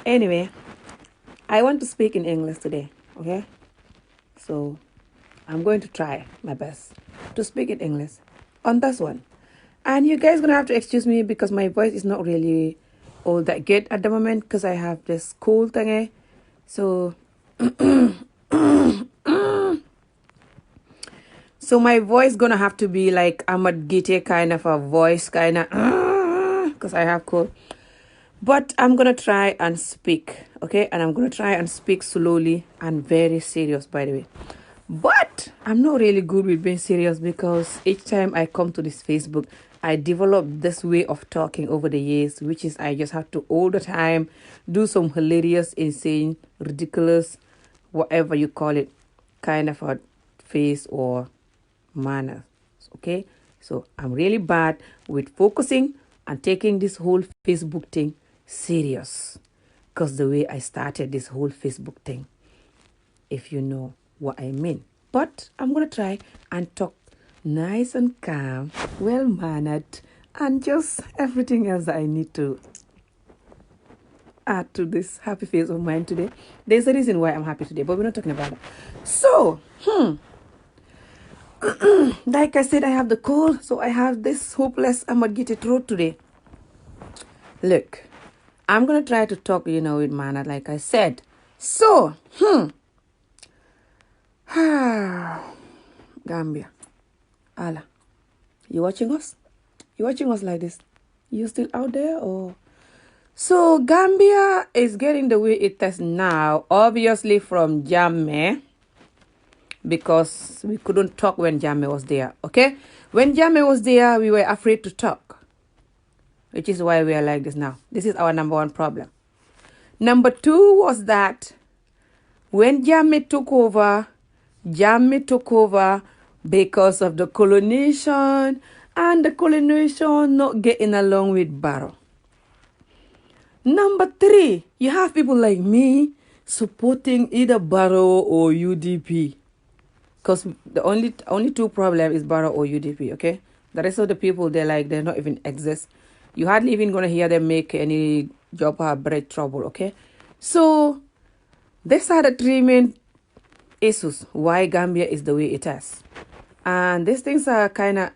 Anyway, I want to speak in English today, okay? So I'm going to try my best to speak in English on this one. And you guys gonna have to excuse me because my voice is not really all that good at the moment because I have this cold thing. So so my voice gonna have to be like Ahmad Gite kind of a voice, kind of because I have cold. But I'm gonna try and speak, okay? And I'm gonna try and speak slowly and very serious, by the way. But I'm not really good with being serious because each time I come to this Facebook, I develop this way of talking over the years, which is I just have to all the time do some hilarious, insane, ridiculous, whatever you call it, kind of a face or manner. Okay? So I'm really bad with focusing and taking this whole Facebook thing serious. Because the way I started this whole Facebook thing, if you know what I mean. But I'm going to try and talk nice and calm, well-mannered, and just everything else that I need to add to this happy face of mine today. There's a reason why I'm happy today, but we're not talking about that. So, like I said, I have the cold, so I have this hopeless Amagiti throat today. Look, I'm going to try to talk, with manner, like I said. So, Gambia. Allah, you watching us? You watching us like this? You still out there or? So Gambia is getting the way it is now, obviously from Jammeh, because we couldn't talk when Jammeh was there, okay? When Jammeh was there, we were afraid to talk, which is why we are like this now. This is our number one problem. Number two was that when Jammeh took over because of the colonization and the colonization not getting along with Barrow. Number three, you have people like me supporting either Barrow or UDP. Because the only two problems is Barrow or UDP, okay? The rest of the people, they're not even exist. You hardly even going to hear them make any job or bread trouble, okay? So, these are the three main issues why Gambia is the way it is. And these things are kind of,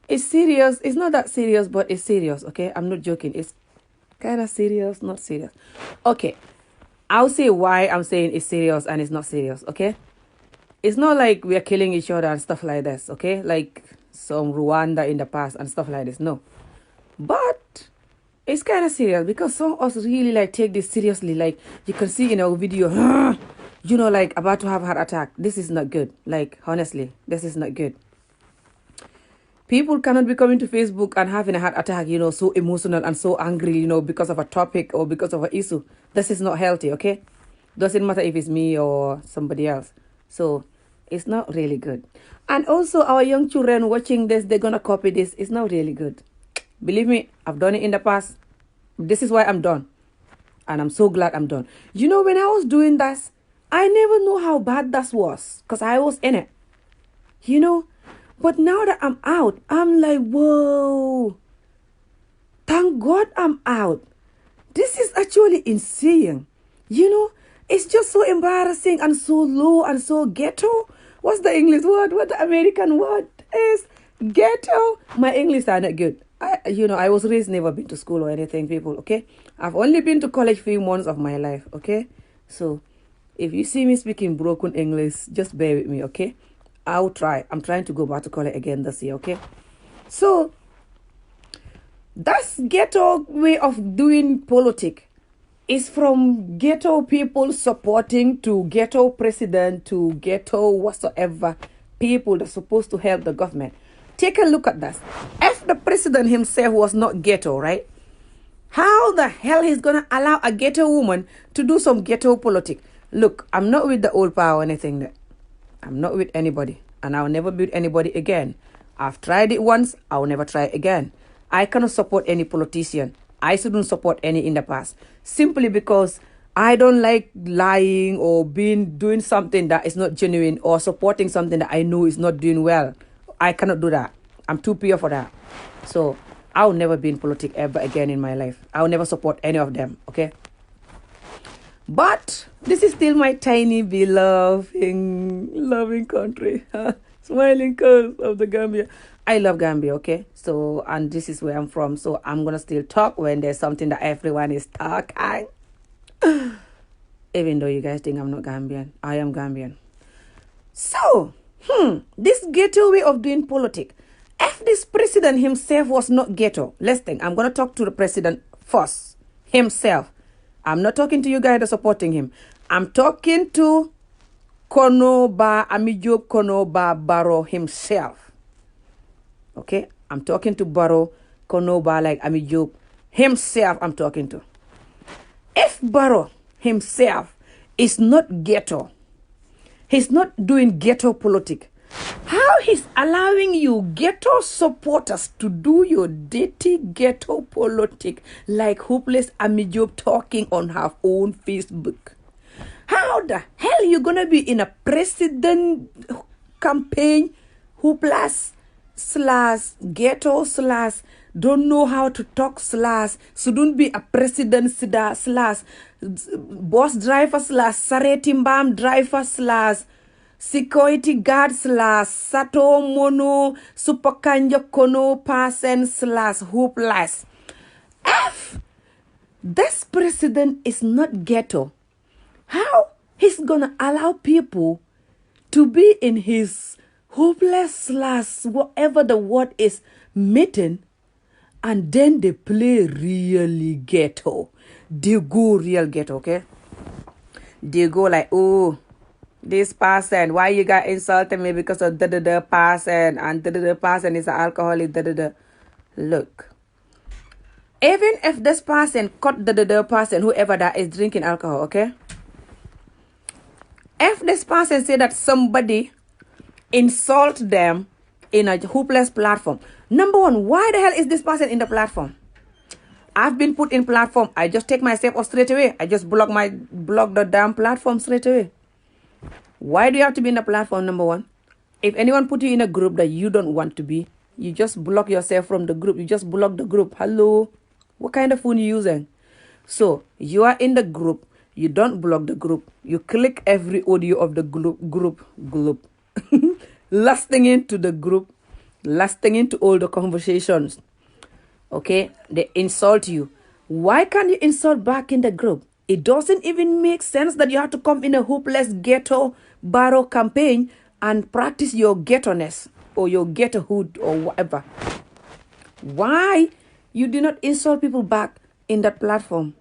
it's serious. It's not that serious, but it's serious, okay? I'm not joking. It's kind of serious, not serious. Okay, I'll say why I'm saying it's serious and it's not serious, okay? It's not like we are killing each other and stuff like this, okay? Like some Rwanda in the past and stuff like this, no. But it's kind of serious because some of us really take this seriously. Like you can see in our video, like about to have a heart attack. This is not good. Like honestly, this is not good. People cannot be coming to Facebook and having a heart attack, so emotional and so angry, because of a topic or because of an issue. This is not healthy, okay? Doesn't matter if it's me or somebody else. So it's not really good. And also our young children watching this, they're going to copy this. It's not really good. Believe me, I've done it in the past. This is why I'm done. And I'm so glad I'm done. When I was doing that, I never knew how bad that was because I was in it. But now that I'm out, I'm like, whoa, thank God I'm out. This is actually insane. It's just so embarrassing and so low and so ghetto. What's the English word? What the American word is? Ghetto. My English are not good. I was raised never been to school or anything, people, okay? I've only been to college few months of my life, okay? So if you see me speaking broken English, just bear with me, okay? I'll try. I'm trying to go back to college again this year, okay? So, that's ghetto way of doing politics. It's from ghetto people supporting to ghetto president to ghetto whatsoever people that's supposed to help the government. Take a look at that. If the president himself was not ghetto, right? How the hell he's going to allow a ghetto woman to do some ghetto politics? Look, I'm not with the old power or anything there. I'm not with anybody, and I'll never be with anybody again. I've tried it once, I'll never try it again. I cannot support any politician. I shouldn't support any in the past. Simply because I don't like lying or doing something that is not genuine or supporting something that I know is not doing well. I cannot do that. I'm too pure for that. So I'll never be in politics ever again in my life. I'll never support any of them, okay? But this is still my tiny, beloved, loving country. Smiling coast of the Gambia. I love Gambia, okay? So, and this is where I'm from. So, I'm going to still talk when there's something that everyone is talking. Even though you guys think I'm not Gambian, I am Gambian. So, this ghetto way of doing politics. If this president himself was not ghetto, let's think. I'm going to talk to the president first, himself. I'm not talking to you guys that are supporting him. I'm talking to Konoba Amijob Konoba Barrow himself. Okay? I'm talking to Barrow Konoba like Amijob himself I'm talking to. If Barrow himself is not ghetto, he's not doing ghetto politics, how he's allowing you ghetto supporters to do your dirty ghetto politics like hopeless Amijob talking on her own Facebook? How the hell you gonna be in a president campaign hopeless / ghetto / don't know how to talk / shouldn't be a president / bus driver / saretimbam driver / security guard / sato mono super kanja kono person / hopeless. If this president is not ghetto, how he's gonna allow people to be in his hopeless / whatever the word is meeting, and then they play really ghetto. They go real ghetto, okay? They go like, oh, this person, why you got insulting me because of the person, and the person is an alcoholic, Look, even if this person caught the person, whoever that is drinking alcohol, okay? If this person say that somebody insult them in a hopeless platform, number one, why the hell is this person in the platform? I've been put in platform. I just take myself off straight away. I just block the damn platform straight away. Why do you have to be in the platform, number one? If anyone put you in a group that you don't want to be, you just block yourself from the group. You just block the group. Hello? What kind of phone are you using? So, you are in the group. You don't block the group. You click every audio of the group. Lasting into the group. Lasting into all the conversations. Okay? They insult you. Why can't you insult back in the group? It doesn't even make sense that you have to come in a hopeless ghetto Barrow campaign and practice your ghetto-ness or your ghettohood or whatever. Why you do not insult people back in that platform?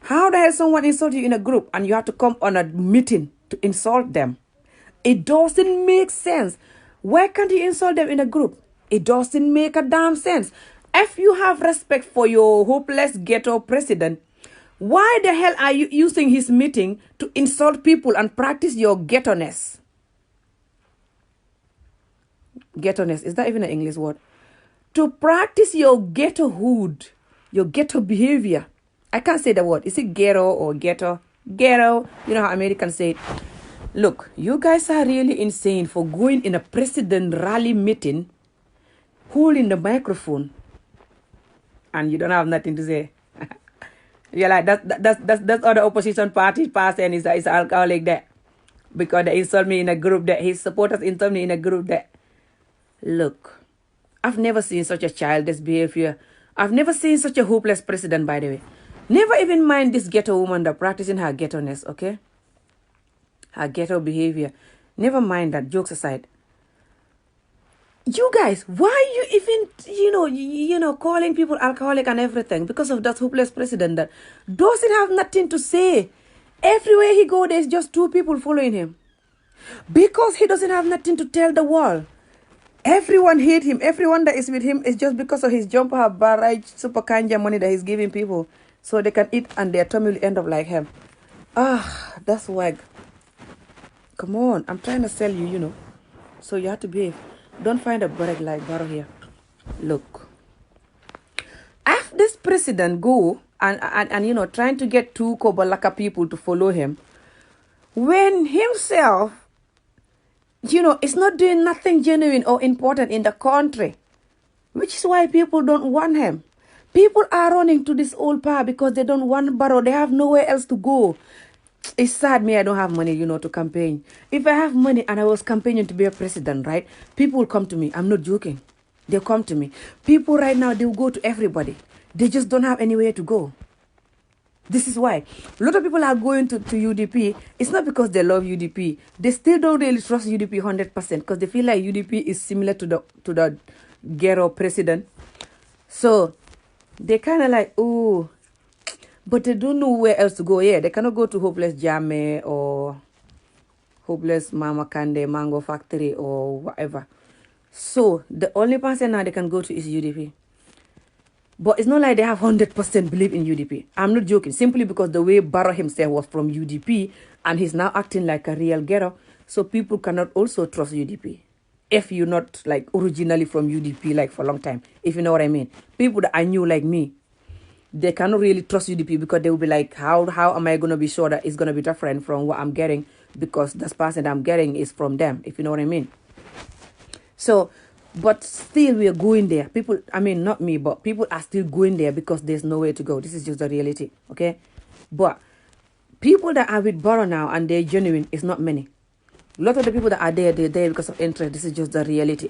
How the hell someone insult you in a group and you have to come on a meeting to insult them? It doesn't make sense. Why can't you insult them in a group? It doesn't make a damn sense. If you have respect for your hopeless ghetto president, why the hell are you using his meeting to insult people and practice your ghetto-ness? Ghetto-ness, is that even an English word? To practice your ghettohood, your ghetto behavior. I can't say the word. Is it ghetto or ghetto? Ghetto. You know how Americans say it. Look, you guys are really insane for going in a president rally meeting, holding the microphone, and you don't have nothing to say. You're like, that's other opposition party person is alcoholic that. Because they insult me in a group that his supporters insult me in a group that. Look, I've never seen such a childish behavior. I've never seen such a hopeless president, by the way. Never even mind this ghetto woman that practicing her ghetto-ness, okay? Her ghetto behavior. Never mind that, jokes aside. You guys, why you even, calling people alcoholic and everything because of that hopeless president that doesn't have nothing to say? Everywhere he goes, there's just 2 people following him. Because he doesn't have nothing to tell the world. Everyone hate him. Everyone that is with him is just because of his jumper, barrage, super kanja money that he's giving people so they can eat and their tummy will end up like him. That's wag. Come on, I'm trying to sell you, So you have to behave. Don't find a break like Barrow here. Look. If this president go and trying to get 2 Kobalaka people to follow him, when himself, is not doing nothing genuine or important in the country, which is why people don't want him. People are running to this old power because they don't want Barrow. They have nowhere else to go. It's sad me, I don't have money, to campaign. If I have money and I was campaigning to be a president, right? People will come to me. I'm not joking. They'll come to me. People right now, they'll go to everybody. They just don't have anywhere to go. This is why a lot of people are going to UDP. It's not because they love UDP. They still don't really trust UDP 100% because they feel like UDP is similar to the ghetto president. So they kind of like, oh, but they don't know where else to go. Yeah, they cannot go to Hopeless Jame or Hopeless Mama Kande Mango Factory or whatever. So the only person now they can go to is UDP. But it's not like they have 100% belief in UDP. I'm not joking. Simply because the way Barrow himself was from UDP and he's now acting like a real ghetto. So people cannot also trust UDP. If you're not like originally from UDP like for a long time. If you know what I mean. People that I knew like me, they cannot really trust UDP because they will be like, how am I going to be sure that it's going to be different from what I'm getting? Because this person I'm getting is from them. If you know what I mean. So... but still we are going there. People, I mean, not me, but people are still going there because there's nowhere to go. This is just the reality, okay? But people that are with Barrow now and they're genuine is not many. A lot of the people that are there, they're there because of interest. This is just the reality.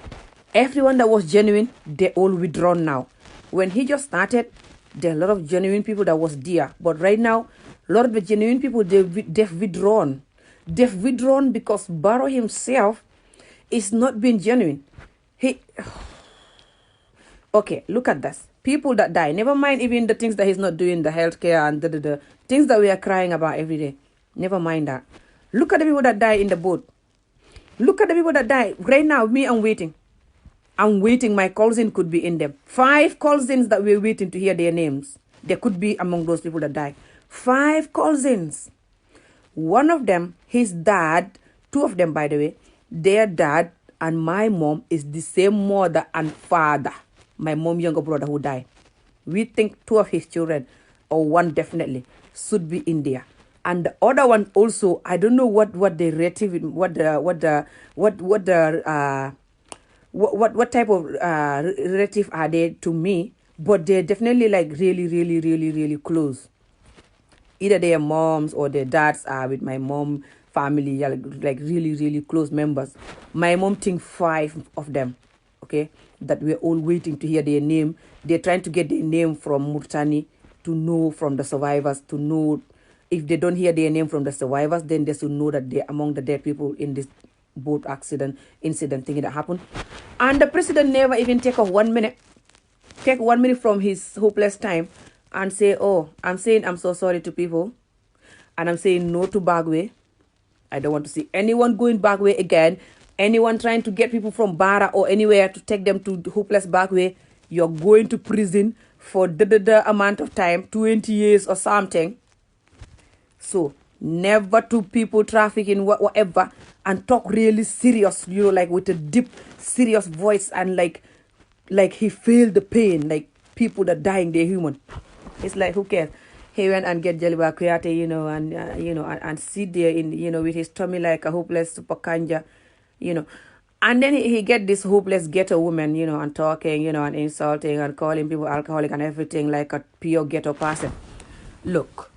Everyone that was genuine, they all withdrawn now. When he just started, there are a lot of genuine people that was there. But right now, a lot of the genuine people, they've withdrawn. They've withdrawn because Barrow himself is not being genuine. Okay, look at this. People that die, never mind even the things that he's not doing, the healthcare and the things that we are crying about every day. Never mind that. Look at the people that die in the boat. Look at the people that die. Right now, me, I'm waiting. I'm waiting. My cousin could be in them. 5 cousins that we're waiting to hear their names. They could be among those people that die. 5 cousins. One of them, his dad, 2 of them, by the way, their dad and my mom is the same mother and father. My mom's younger brother who died. We think 2 of his children, or 1 definitely, should be in there. And the other one also, I don't know what the relative, what type of relative are they to me, but they're definitely like really close. Either their moms or their dads are with my mom family, like really close members. My mom thinks 5 of them, okay, that we're all waiting to hear their name. They're trying to get their name from Murtani to know from the survivors, to know if they don't hear their name from the survivors, then they should know that they're among the dead people in this boat incident thing that happened. And the president never even take 1 minute from his hopeless time and say, oh, I'm saying I'm so sorry to people, and I'm saying no to Bagwe. I don't want to see anyone going back way again. Anyone trying to get people from Bara or anywhere to take them to hopeless back way, you're going to prison for the amount of time, 20 years or something. So never to people trafficking, whatever, and talk really serious, like with a deep, serious voice, and like he feel the pain, like people that dying, they're human. It's like, who cares? He went and get Jaliba Kuyate, and sit there in, with his tummy like a hopeless super kanja, And then he get this hopeless ghetto woman, and talking, and insulting and calling people alcoholic and everything like a pure ghetto person. Look,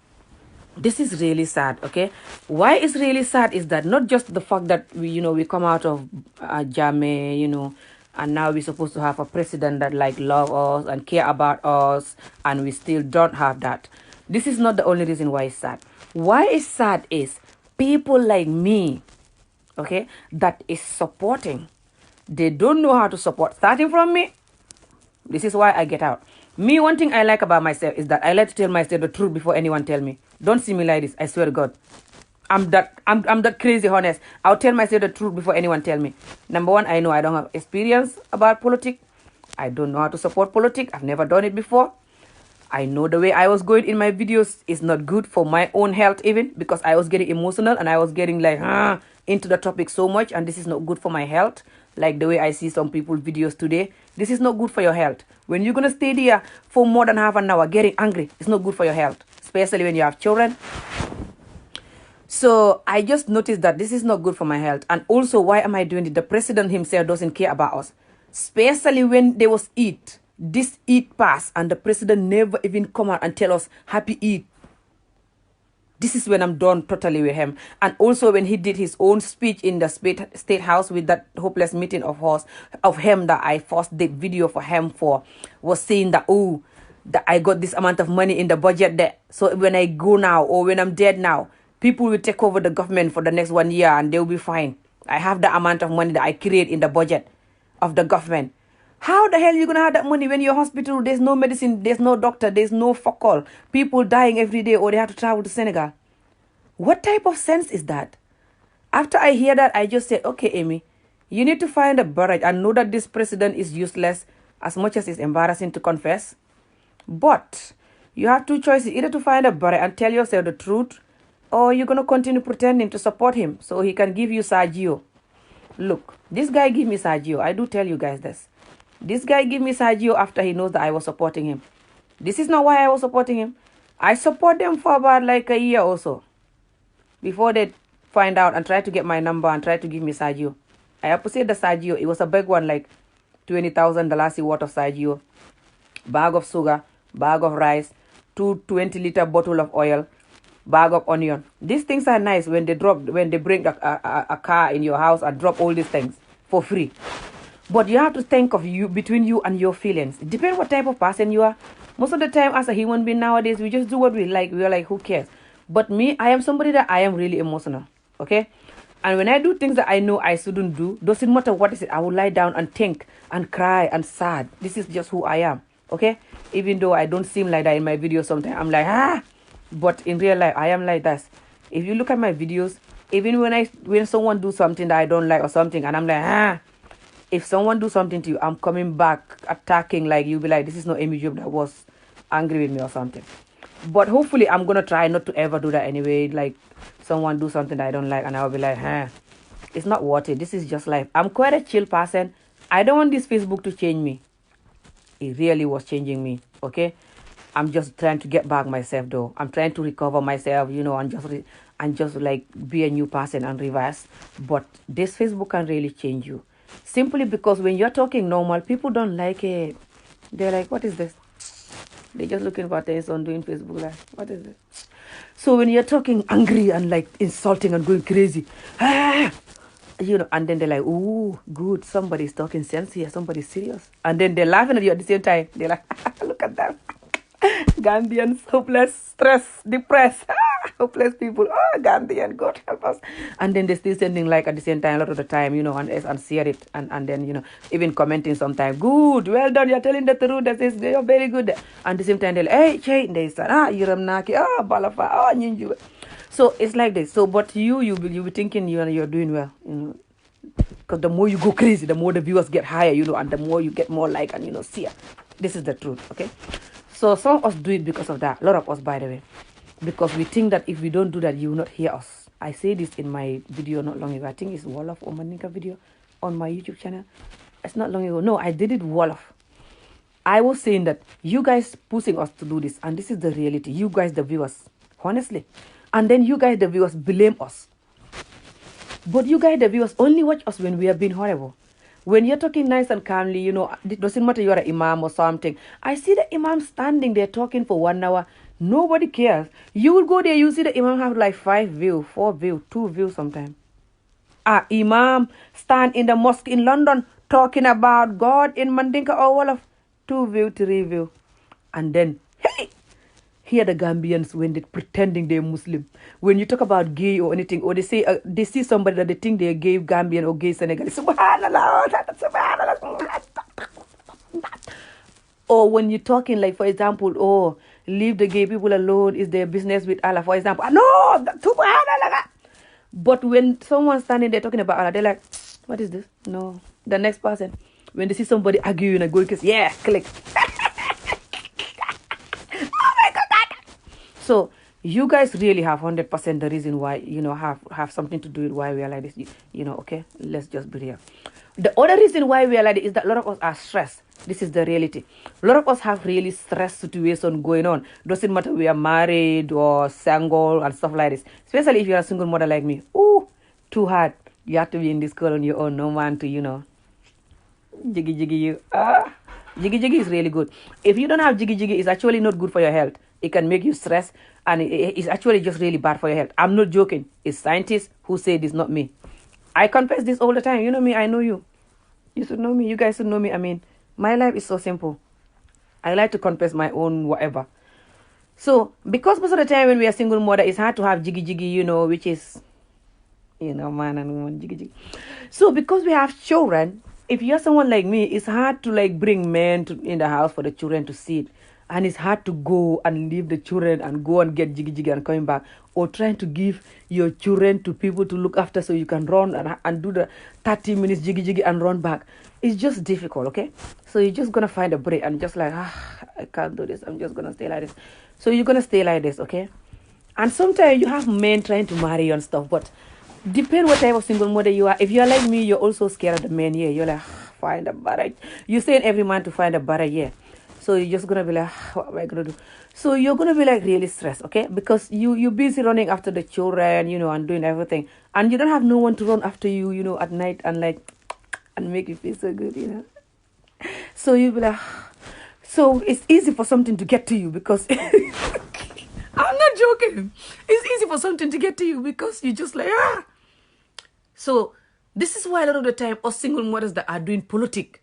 this is really sad, okay? Why it's really sad is that not just the fact that we come out of Jame, and now we're supposed to have a president that like love us and care about us, and we still don't have that. This is not the only reason why it's sad. Why it's sad is people like me, okay, that is supporting. They don't know how to support. Starting from me, this is why I get out. Me, one thing I like about myself is that I like to tell myself the truth before anyone tell me. Don't see me like this, I swear to God. I'm that crazy honest. I'll tell myself the truth before anyone tell me. Number 1, I know I don't have experience about politics. I don't know how to support politics. I've never done it before. I know the way I was going in my videos is not good for my own health even, because I was getting emotional and I was getting like into the topic so much, and this is not good for my health. Like the way I see some people videos today, this is not good for your health. When you're gonna stay there for more than half an hour getting angry, it's not good for your health, especially when you have children. So I just noticed that this is not good for my health. And also, why am I doing it? The president himself doesn't care about us, especially when there was Eid. This Eid passed and the president never even come out and tell us happy Eid. This is when I'm done totally with him. And also when he did his own speech in the state house with that hopeless meeting of him that I first did video for him for, was saying that, oh, that I got this amount of money in the budget there. So when I go now or when I'm dead now, people will take over the government for the next 1 year and they'll be fine. I have the amount of money that I create in the budget of the government. How the hell are you going to have that money when your hospital, there's no medicine, there's no doctor, there's no fuck all. People dying every day or they have to travel to Senegal. What type of sense is that? After I hear that, I just said, okay, Amy, you need to find a barrage and know that this president is useless as much as it's embarrassing to confess. But you have two choices, either to find a barrage and tell yourself the truth, or you're going to continue pretending to support him so he can give you Sergio. Look, this guy give me Sergio. I do tell you guys this. This guy give me Sergio after he knows that I was supporting him. This is not why I was supporting him. I support them for about like a year or so before they find out and try to get my number and try to give me Sergio. I appreciate the Sergio. It was a big one, like $20,000 worth of Sergio, bag of sugar, bag of rice, 20-liter bottle of oil, bag of onion. These things are nice when they bring a car in your house and drop all these things for free. But you have to think of you, between you and your feelings. It depends what type of person you are. Most of the time, as a human being nowadays, we just do what we like. We are like, who cares? But me, I am somebody that I am really emotional. Okay? And when I do things that I know I shouldn't do, doesn't matter what is it, I will lie down and think and cry and sad. This is just who I am. Okay? Even though I don't seem like that in my videos sometimes. I'm like, but in real life, I am like that. If you look at my videos, even when someone do something that I don't like or something, and I'm like, if someone do something to you, I'm coming back attacking, like you'll be like, this is not Amy Job that was angry with me or something. But hopefully I'm gonna try not to ever do that anyway. Like someone do something that I don't like and I'll be like, it's not worth it. This is just life. I'm quite a chill person. I don't want this Facebook to change me. It really was changing me. Okay, I'm just trying to get back myself though. I'm trying to recover myself, and just like be a new person and reverse. But this Facebook can really change you. Simply because when you're talking normal, people don't like it. They're like, what is this? They're just looking for attention doing Facebook Live. What is this? So when you're talking angry and like insulting and going crazy, and then they're like, ooh, good, somebody's talking sense here, somebody's serious. And then they're laughing at you at the same time. They're like, look at them. Gambians, hopeless, stressed, depressed, hopeless people. Oh, Gambian, God help us. And then they're still sending like at the same time a lot of the time, and share it. And then, even commenting sometimes, good, well done, you're telling the truth, you're very good. And at the same time, they're like, hey, Chay, they said, Yiram Naki, Balafa, Ninju. So it's like this. So, but you'll be thinking you're doing well, because the more you go crazy, the more the viewers get higher, and the more you get more like and, see. This is the truth, okay? So some of us do it because of that. A lot of us, by the way. Because we think that if we don't do that, you will not hear us. I say this in my video not long ago. I think it's Wolof or Maninka video on my YouTube channel. It's not long ago. No, I did it Wolof. I was saying that you guys pushing us to do this. And this is the reality. You guys, the viewers. Honestly. And then you guys, the viewers, blame us. But you guys, the viewers, only watch us when we are being horrible. When you're talking nice and calmly, it doesn't matter you're an imam or something. I see the imam standing there talking for 1 hour. Nobody cares. You will go there, you see the imam have like 5 views, 4 views, 2 views sometimes. Imam stand in the mosque in London talking about God in Mandinka or all of 2 views, 3 views. And then, hey, here the Gambians when they're pretending they're Muslim. When you talk about gay or anything, or they say they see somebody that they think they're gay Gambian or gay Senegalese. Subhanallah, subhanallah. Or when you're talking, like, for example, leave the gay people alone, is their business with Allah, for example. No, subhanallah. But when someone's standing there talking about Allah, they're like, what is this? No. The next person, when they see somebody arguing and going, yeah, click. So you guys really have 100% the reason why, have something to do with why we are like this, okay? Let's just be real. The other reason why we are like this is that a lot of us are stressed. This is the reality. A lot of us have really stress situation going on. Doesn't matter we are married or single and stuff like this. Especially if you're a single mother like me. Ooh, too hard. You have to be in this girl on your own. No man to, jiggy you. Jiggy jiggy is really good. If you don't have jiggy jiggy, it's actually not good for your health. It can make you stress, and it's actually just really bad for your health. I'm not joking. It's scientists who say this, not me. I confess this all the time. You know me, I know you. You should know me. You guys should know me. I mean, my life is so simple. I like to confess my own whatever. So, because most of the time when we are single mother, it's hard to have jiggy jiggy, which is, man and woman jiggy jiggy. So, because we have children, if you're someone like me, it's hard to like bring men in the house for the children to see it. And it's hard to go and leave the children and go and get jiggy jiggy and coming back, or trying to give your children to people to look after so you can run and do the 30 minutes jiggy jiggy and run back. It's just difficult, okay? So you're just gonna find a break and just like, I can't do this. I'm just gonna stay like this. So you're gonna stay like this, okay? And sometimes you have men trying to marry you and stuff, but depend what type of single mother you are. If you're like me, you're also scared of the men here. You're like, find a better. You're saying every man to find a better, yeah. So you're just gonna be like, what am I gonna do? So you're gonna be like really stressed, okay? Because you're busy running after the children, and doing everything, and you don't have no one to run after you, at night and like and make you feel so good. So you'll be like, so it's easy for something to get to you because I'm not joking. It's easy for something to get to you because you just like So this is why a lot of the time us single mothers that are doing politics,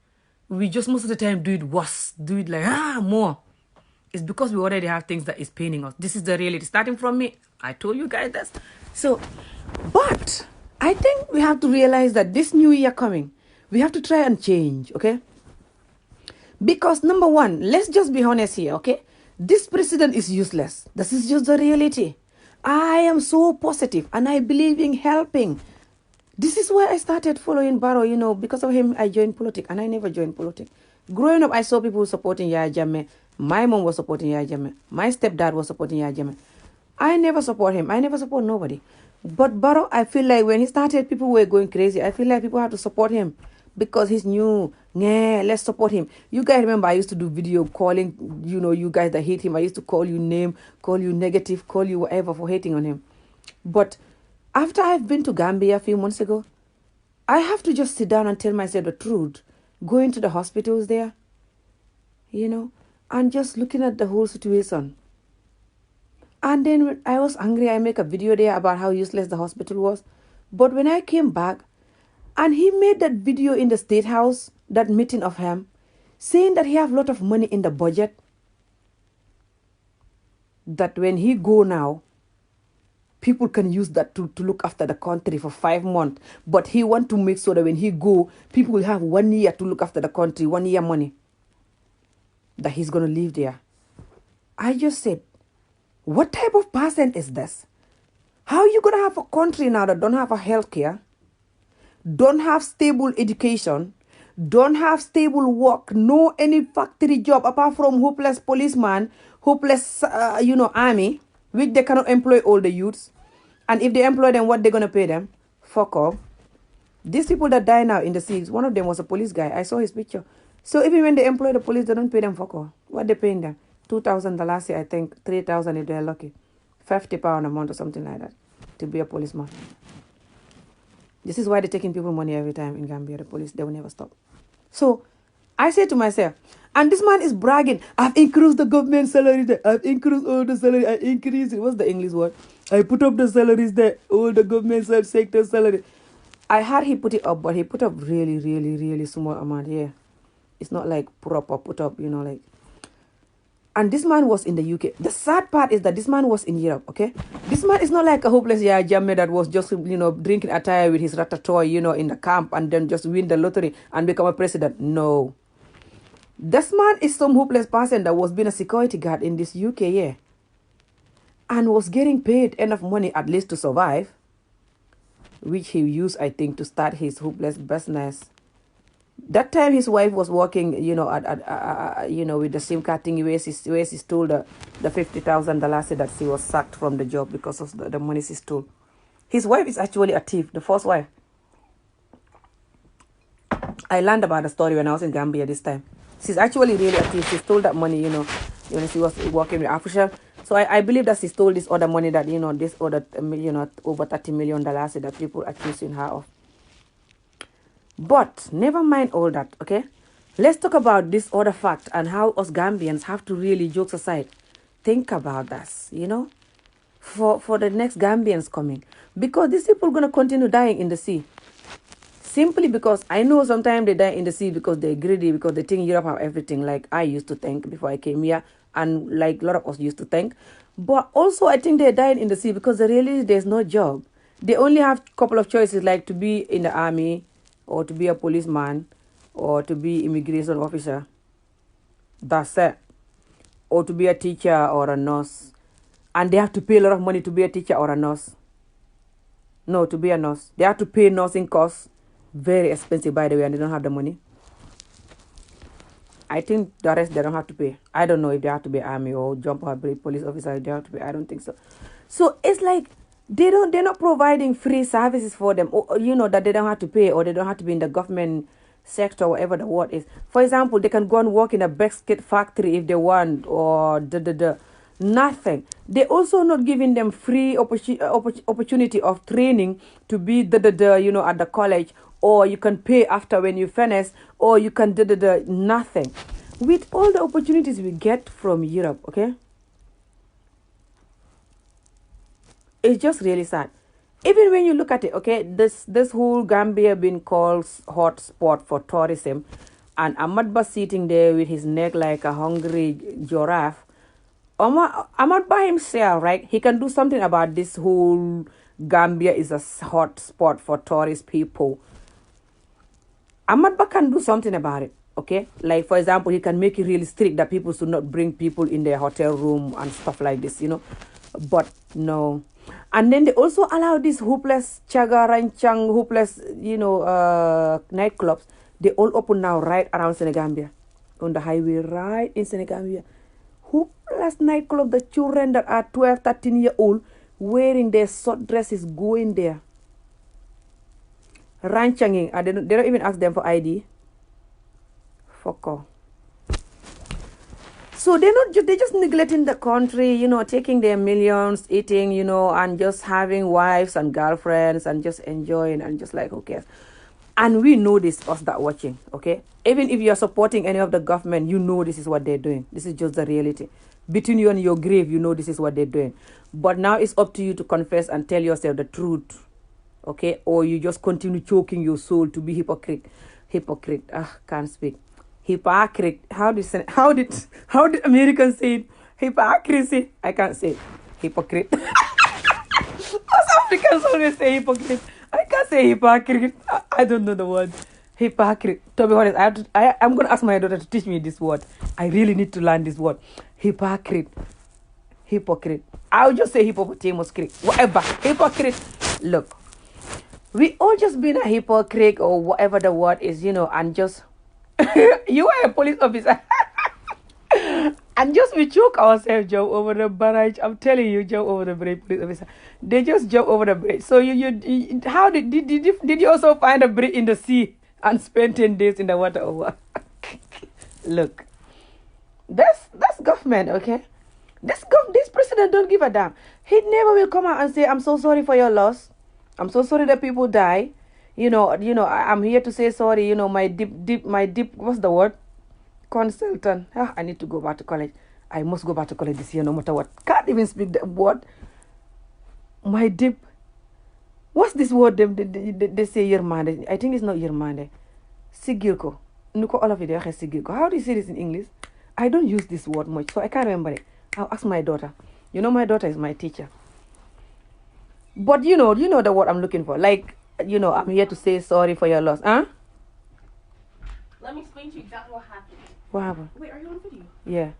we just most of the time do it worse, do it like more. It's because we already have things that is paining us. This is the reality. Starting from me, I told you guys this. So, but I think we have to realize that this new year coming, we have to try and change, okay? Because number one, let's just be honest here, okay? This president is useless. This is just the reality. I am so positive and I believe in helping. This is why I started following Barrow, because of him I joined politics, and I never joined politics. Growing up, I saw people supporting Yaya Jammeh. My mom was supporting Yaya Jammeh. My stepdad was supporting Yaya Jammeh. I never support him. I never support nobody. But Barrow, I feel like when he started, people were going crazy. I feel like people have to support him because he's new. Yeah, let's support him. You guys remember I used to do video calling, you guys that hate him. I used to call you name, call you negative, call you whatever for hating on him. But after I've been to Gambia a few months ago, I have to just sit down and tell myself the truth. Going to the hospitals there, and just looking at the whole situation. And then when I was angry, I make a video there about how useless the hospital was. But when I came back, and he made that video in the State House, that meeting of him, saying that he have a lot of money in the budget, that when he go now, people can use that to look after the country for 5 months. But he want to make sure that when he go, people will have 1 year to look after the country, 1 year money that he's going to live there. I just said, what type of person is this? How are you going to have a country now that don't have a health care, don't have stable education, don't have stable work, no any factory job apart from hopeless policeman, hopeless, army, which they cannot employ all the youths. And if they employ them, what they going to pay them? Fuck off. These people that die now in the seas, one of them was a police guy. I saw his picture. So even when they employ the police, they don't pay them fuck all. What they paying them? $2,000 the last year, I think. $3,000 if they're lucky. £50 a month or something like that to be a policeman. This is why they're taking people money every time in Gambia. The police, they will never stop. So I say to myself, and this man is bragging, I've increased the government salary there. I've increased all the salary. I increased it. What's the English word? I put up the salaries there. All the government sector salary. I heard he put it up, but he put up really, really, really small amount here. It's not like proper put up, like. And this man was in the UK. The sad part is that this man was in Europe, okay? This man is not like a hopeless Yaya Jammeh that was just, drinking attire with his ratatouille, in the camp and then just win the lottery and become a president. No. This man is some hopeless person that was being a security guard in this UK, yeah. And was getting paid enough money at least to survive, which he used, I think, to start his hopeless business. That time his wife was working, with the SIM card thing where she stole the $50,000 that she was sacked from the job because of the money she stole. His wife is actually a thief, the first wife. I learned about the story when I was in Gambia this time. She's actually really a thief. She stole that money, when she was working with Africa. So I believe that she stole this other money that, this other, over $30 million that people accusing her of. But never mind all that, okay? Let's talk about this other fact and how us Gambians have to really, jokes aside, think about this, for the next Gambians coming. Because these people are going to continue dying in the sea. Simply because I know sometimes they die in the sea because they're greedy, because they think Europe have everything, like I used to think before I came here, and like a lot of us used to think. But also I think they're dying in the sea because really there's no job. They only have a couple of choices, like to be in the army, or to be a policeman, or to be immigration officer. That's it. Or to be a teacher or a nurse. And they have to pay a lot of money to be a teacher or a nurse. No, to be a nurse. They have to pay nursing costs. Very expensive, by the way, and they don't have the money. I think the rest they don't have to pay. I don't know if they have to be army or jump or be police officer. They have to pay. I don't think so. So it's like they're not providing free services for them, or that they don't have to pay, or they don't have to be in the government sector, whatever the word is. For example, they can go and work in a biscuit factory if they want, or nothing. They also not giving them free opportunity of training to be at the college, or you can pay after when you finish, or you can nothing. With all the opportunities we get from Europe, okay, it's just really sad. Even when you look at it, okay, this whole Gambia been called hot spot for tourism, and Ahmad sitting there with his neck like a hungry giraffe. Ahmad by himself, right? He can do something about this whole Gambia is a hot spot for tourist people. Ahmad can do something about it, okay? Like, for example, he can make it really strict that people should not bring people in their hotel room and stuff like this, But no. And then they also allow these hopeless chagarancang, hopeless, nightclubs. They all open now right around Senegambia, on the highway right in Senegambia. Hopeless nightclub, the children that are 12, 13-year-old wearing their short dresses going there. Ranchanging, and they don't even ask them for ID. Fuck off. So they're just neglecting the country, taking their millions, eating, and just having wives and girlfriends and just enjoying and just like, who cares? And we know this, us that watching, okay? Even if you're supporting any of the government, this is what they're doing. This is just the reality. Between you and your grave, this is what they're doing. But now it's up to you to confess and tell yourself the truth, okay? Or you just continue choking your soul to be hypocrite. Can't speak. Hypocrite. How did Americans say it? Hypocrisy. I can't say it. Hypocrite. Us Africans always say hypocrite. I can't say hypocrite. I don't know the word. Hypocrite. To be honest, I'm going to ask my daughter to teach me this word. I really need to learn this word. Hypocrite. I'll just say hippopotamus crick. Whatever. Hypocrite. Look. We all just been a hypocrite or whatever the word is, and just... you are a police officer. And just we choke ourselves, jump over the barrage. I'm telling you, jump over the bridge, police officer. They just jump over the bridge. So you how did you also find a bridge in the sea and spend 10 days in the water or what? Look, that's government, okay? This president don't give a damn. He never will come out and say, I'm so sorry for your loss. I'm so sorry that people die. I'm here to say sorry. My deep, what's the word? Consultant. I need to go back to college. I must go back to college this year no matter what. Can't even speak the word. My deep, what's this word they say Yermande? I think it's not Yermande. Sigilko. Nuko all of it Sigilko. How do you say this in English? I don't use this word much, so I can't remember it. I'll ask my daughter. My daughter is my teacher. But you know the word I'm looking for. Like, I'm here to say sorry for your loss. Huh? Let me explain to you exactly what happened. What happened? Wait, are you on video? Yeah.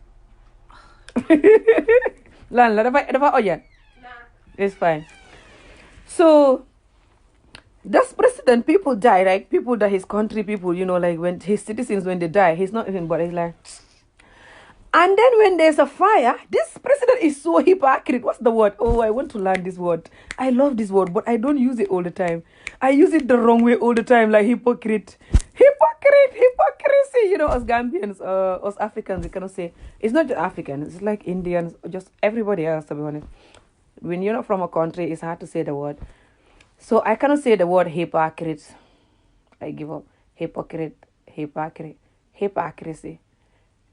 Oh yeah. Nah. It's fine. So, that's president. People die, right? People that his country people, like when his citizens, when they die, he's not even, but he's like... And then when there's a fire, this president is so hypocrite. What's the word? Oh, I want to learn this word. I love this word, but I don't use it all the time. I use it the wrong way all the time, like hypocrite. Hypocrisy. Us Gambians, us Africans, we cannot say. It's not just Africans. It's like Indians, just everybody else, to be honest. When you're not from a country, it's hard to say the word. So I cannot say the word hypocrite. I give up. Hypocrite. Hypocrisy.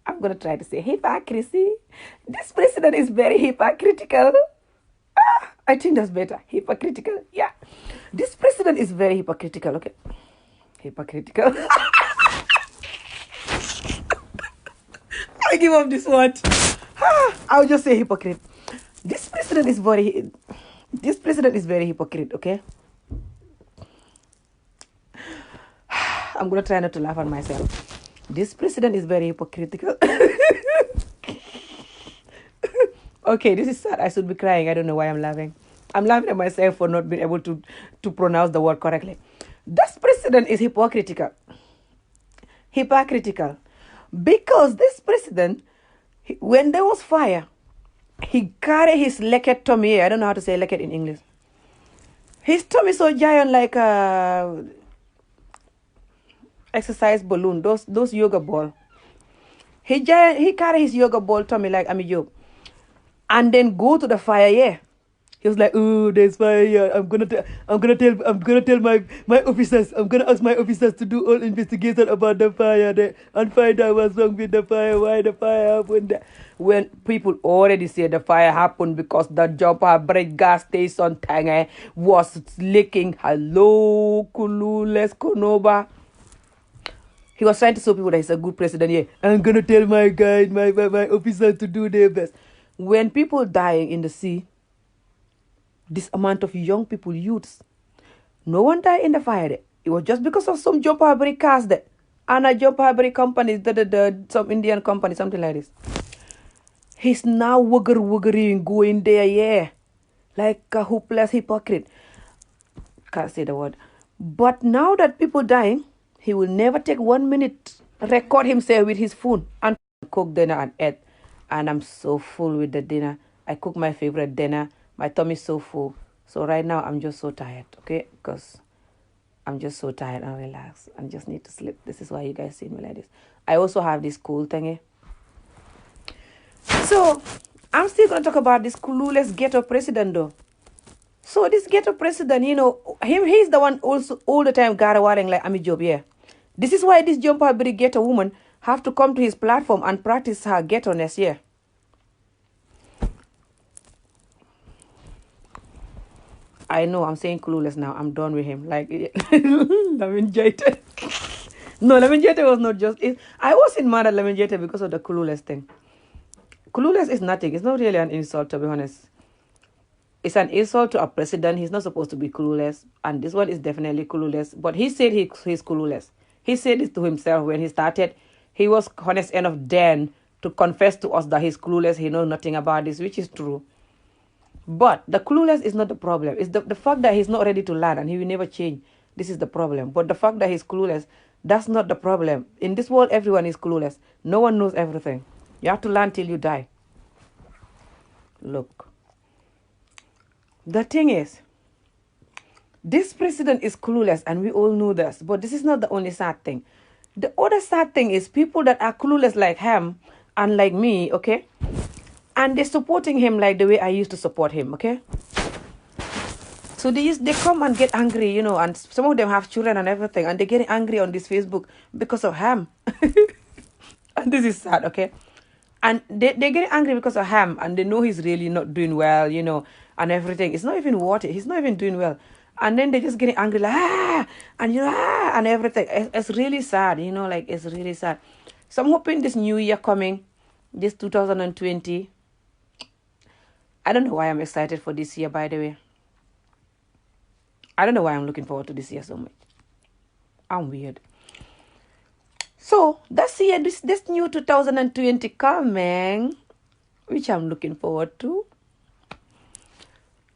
I'm going to try to say hypocrisy. This president is very hypocritical. I think that's better. Hypocritical. Yeah. This president is very hypocritical. Okay. Hypocritical. I give up this one. I'll just say hypocrite. This president is very hypocrite, okay? I'm gonna try not to laugh at myself. This president is very hypocritical. Okay, this is sad. I should be crying. I don't know why I'm laughing. I'm laughing at myself for not being able to pronounce the word correctly. This president is hypocritical. Hypocritical. Because this president, when there was fire, he carried his leket tummy. I don't know how to say leket in English. His tummy so giant like a exercise balloon, those yoga ball. He carried his yoga ball tummy like Job. And then go to the fire, yeah. He was like, oh, there's fire here. I'm gonna tell my officers. I'm gonna ask my officers to do all investigation about the fire there and find out what's wrong with the fire, why the fire happened. When people already say the fire happened because the Joppa break gas station thing was leaking. Hello, Kulules Konoba. He was trying to show people that he's a good president. Yeah, I'm gonna tell my guys, my officers to do their best. When people dying in the sea, this amount of young people, youths, no one died in the fire. It was just because of some job hybrid cars there. And a job hybrid company, some Indian company, something like this. He's now wuggering, going there, yeah. Like a hopeless hypocrite. Can't say the word. But now that people dying, he will never take 1 minute, record himself with his phone and cook dinner and eat. And I'm so full with the dinner. I cook my favorite dinner. My tummy's so full. So right now, I'm just so tired, okay? Because I'm just so tired and relaxed. I just need to sleep. This is why you guys see me like this. I also have this cool thingy. So, I'm still going to talk about this clueless ghetto president, though. So, this ghetto president, he's the one also all the time garawaring like Ami Job, yeah. This is why this jumper ghetto woman have to come to his platform and practice her ghetto-ness, yeah. I know I'm saying clueless now. I'm done with him. Like, Lamin Jete. No, Lamin Jete was not just... I wasn't mad at Lamin Jete because of the clueless thing. Clueless is nothing. It's not really an insult, to be honest. It's an insult to a president. He's not supposed to be clueless. And this one is definitely clueless. But he said he's clueless. He said it to himself when he started. He was honest enough then to confess to us that he's clueless. He knows nothing about this, which is true. But the clueless is not the problem. It's the fact that he's not ready to learn and he will never change. This is the problem. But the fact that he's clueless, that's not the problem. In this world, everyone is clueless. No one knows everything. You have to learn till you die. Look. The thing is, this president is clueless and we all know this. But this is not the only sad thing. The other sad thing is people that are clueless like him and like me, okay? And they're supporting him like the way I used to support him, okay? So they come and get angry, and some of them have children and everything, and they're getting angry on this Facebook because of him. And this is sad, okay? And they're getting angry because of him, and they know he's really not doing well, and everything. It's not even worth it. He's not even doing well. And then they're just getting angry, like, and everything. It's really sad, it's really sad. So I'm hoping this new year coming, this 2020, I don't know why I'm excited for this year, by the way. I don't know why I'm looking forward to this year so much. I'm weird. So, that's year, this new 2020 coming, which I'm looking forward to.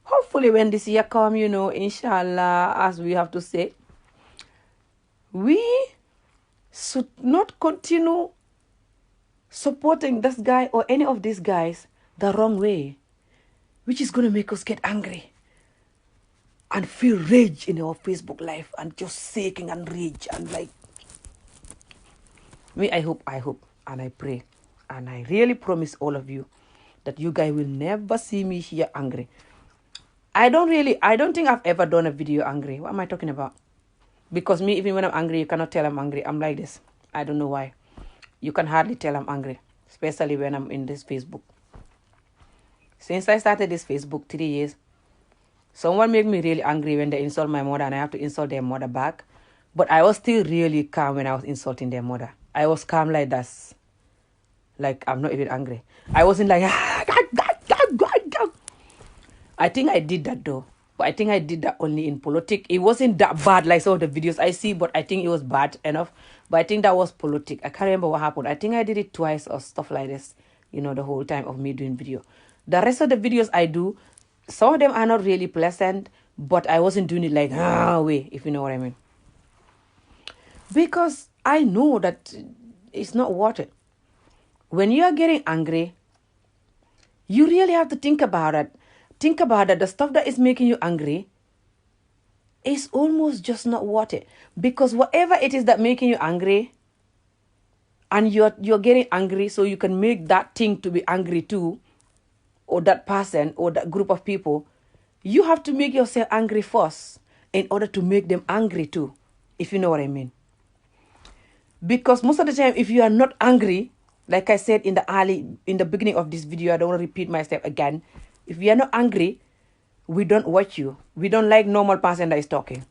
Hopefully when this year comes, inshallah, as we have to say, we should not continue supporting this guy or any of these guys the wrong way, which is going to make us get angry and feel rage in our Facebook life and just shaking and rage and like... Me, I hope, and I pray, and I really promise all of you that you guys will never see me here angry. I don't think I've ever done a video angry. What am I talking about? Because me, even when I'm angry, you cannot tell I'm angry. I'm like this. I don't know why. You can hardly tell I'm angry, especially when I'm in this Facebook. Since I started this Facebook 3 years, someone made me really angry when they insult my mother and I have to insult their mother back. But I was still really calm when I was insulting their mother. I was calm like that. Like, I'm not even angry. I wasn't like, I think I did that though. But I think I did that only in politics. It wasn't that bad like some of the videos I see, but I think it was bad enough. But I think that was politics. I can't remember what happened. I think I did it twice or stuff like this, the whole time of me doing video. The rest of the videos I do, some of them are not really pleasant, but I wasn't doing it like, way, if you know what I mean. Because I know that it's not worth it. When you are getting angry, you really have to think about it. Think about it. The stuff that is making you angry is almost just not worth it. Because whatever it is that making you angry, and you're getting angry so you can make that thing to be angry too, or that person or that group of people, you have to make yourself angry first in order to make them angry too, if you know what I mean. Because most of the time, if you are not angry, like I said in the beginning of this video, I don't want to repeat myself again. If we are not angry, we don't watch you. We don't like normal person that is talking.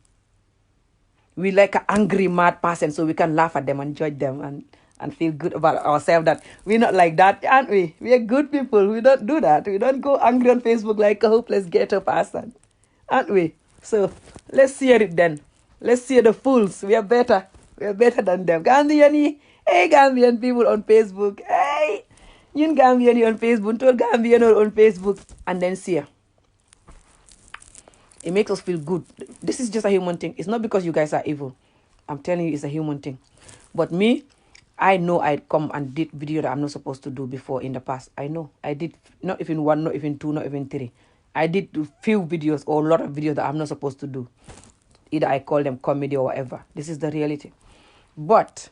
We like an angry, mad person so we can laugh at them and judge them and feel good about ourselves that we're not like that, aren't we? We are good people. We don't do that. We don't go angry on Facebook like a hopeless ghetto person, aren't we? So let's hear it then. Let's hear the fools. We are better. We are better than them. Gambian, hey Gambian people on Facebook. Hey, you Gambian on Facebook. Told Gambian on Facebook. And then see her. It makes us feel good. This is just a human thing. It's not because you guys are evil. I'm telling you, it's a human thing. But me, I know I'd come and did video that I'm not supposed to do before in the past. I know. I did not even 1, not even 2, not even 3. I did few videos or a lot of videos that I'm not supposed to do. Either I call them comedy or whatever. This is the reality. But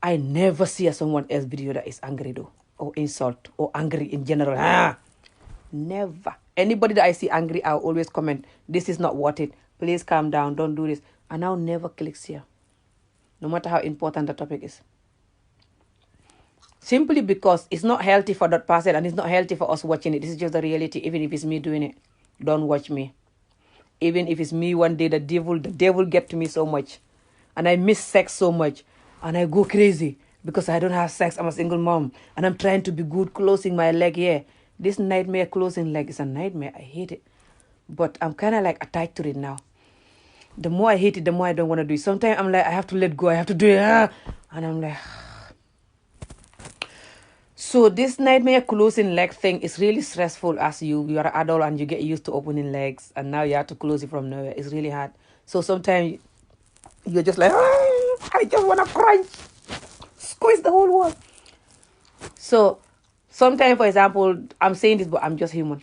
I never see someone else video that is angry though. Or insult. Or angry in general. Never. Anybody that I see angry, I'll always comment, this is not worth it. Please calm down. Don't do this. And I'll never click here. No matter how important the topic is. Simply because it's not healthy for that person and it's not healthy for us watching it. This is just the reality. Even if it's me doing it, don't watch me. Even if it's me one day, the devil get to me so much. And I miss sex so much. And I go crazy because I don't have sex. I'm a single mom. And I'm trying to be good closing my leg here. This nightmare closing leg is a nightmare. I hate it. But I'm kind of like attached to it now. The more I hate it, the more I don't want to do it. Sometimes I'm like, I have to let go. I have to do it. And I'm like... So this nightmare closing leg thing is really stressful as you are an adult and you get used to opening legs. And now you have to close it from nowhere. It's really hard. So sometimes you're just like, I just want to crunch. Squeeze the whole wall. So... sometimes, for example, I'm saying this, but I'm just human.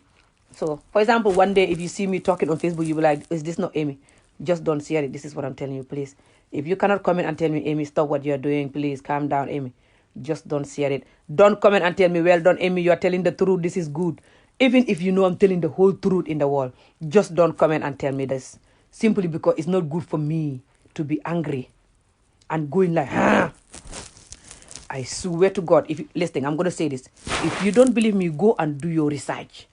So, for example, one day, if you see me talking on Facebook, you'll be like, is this not Amy? Just don't share it. This is what I'm telling you, please. If you cannot comment and tell me, Amy, stop what you're doing, please, calm down, Amy. Just don't share it. Don't comment and tell me, well done, Amy, you are telling the truth, this is good. Even if you know I'm telling the whole truth in the world, just don't comment and tell me this. Simply because it's not good for me to be angry and going like, I swear to God, listen, I'm going to say this. If you don't believe me, go and do your research.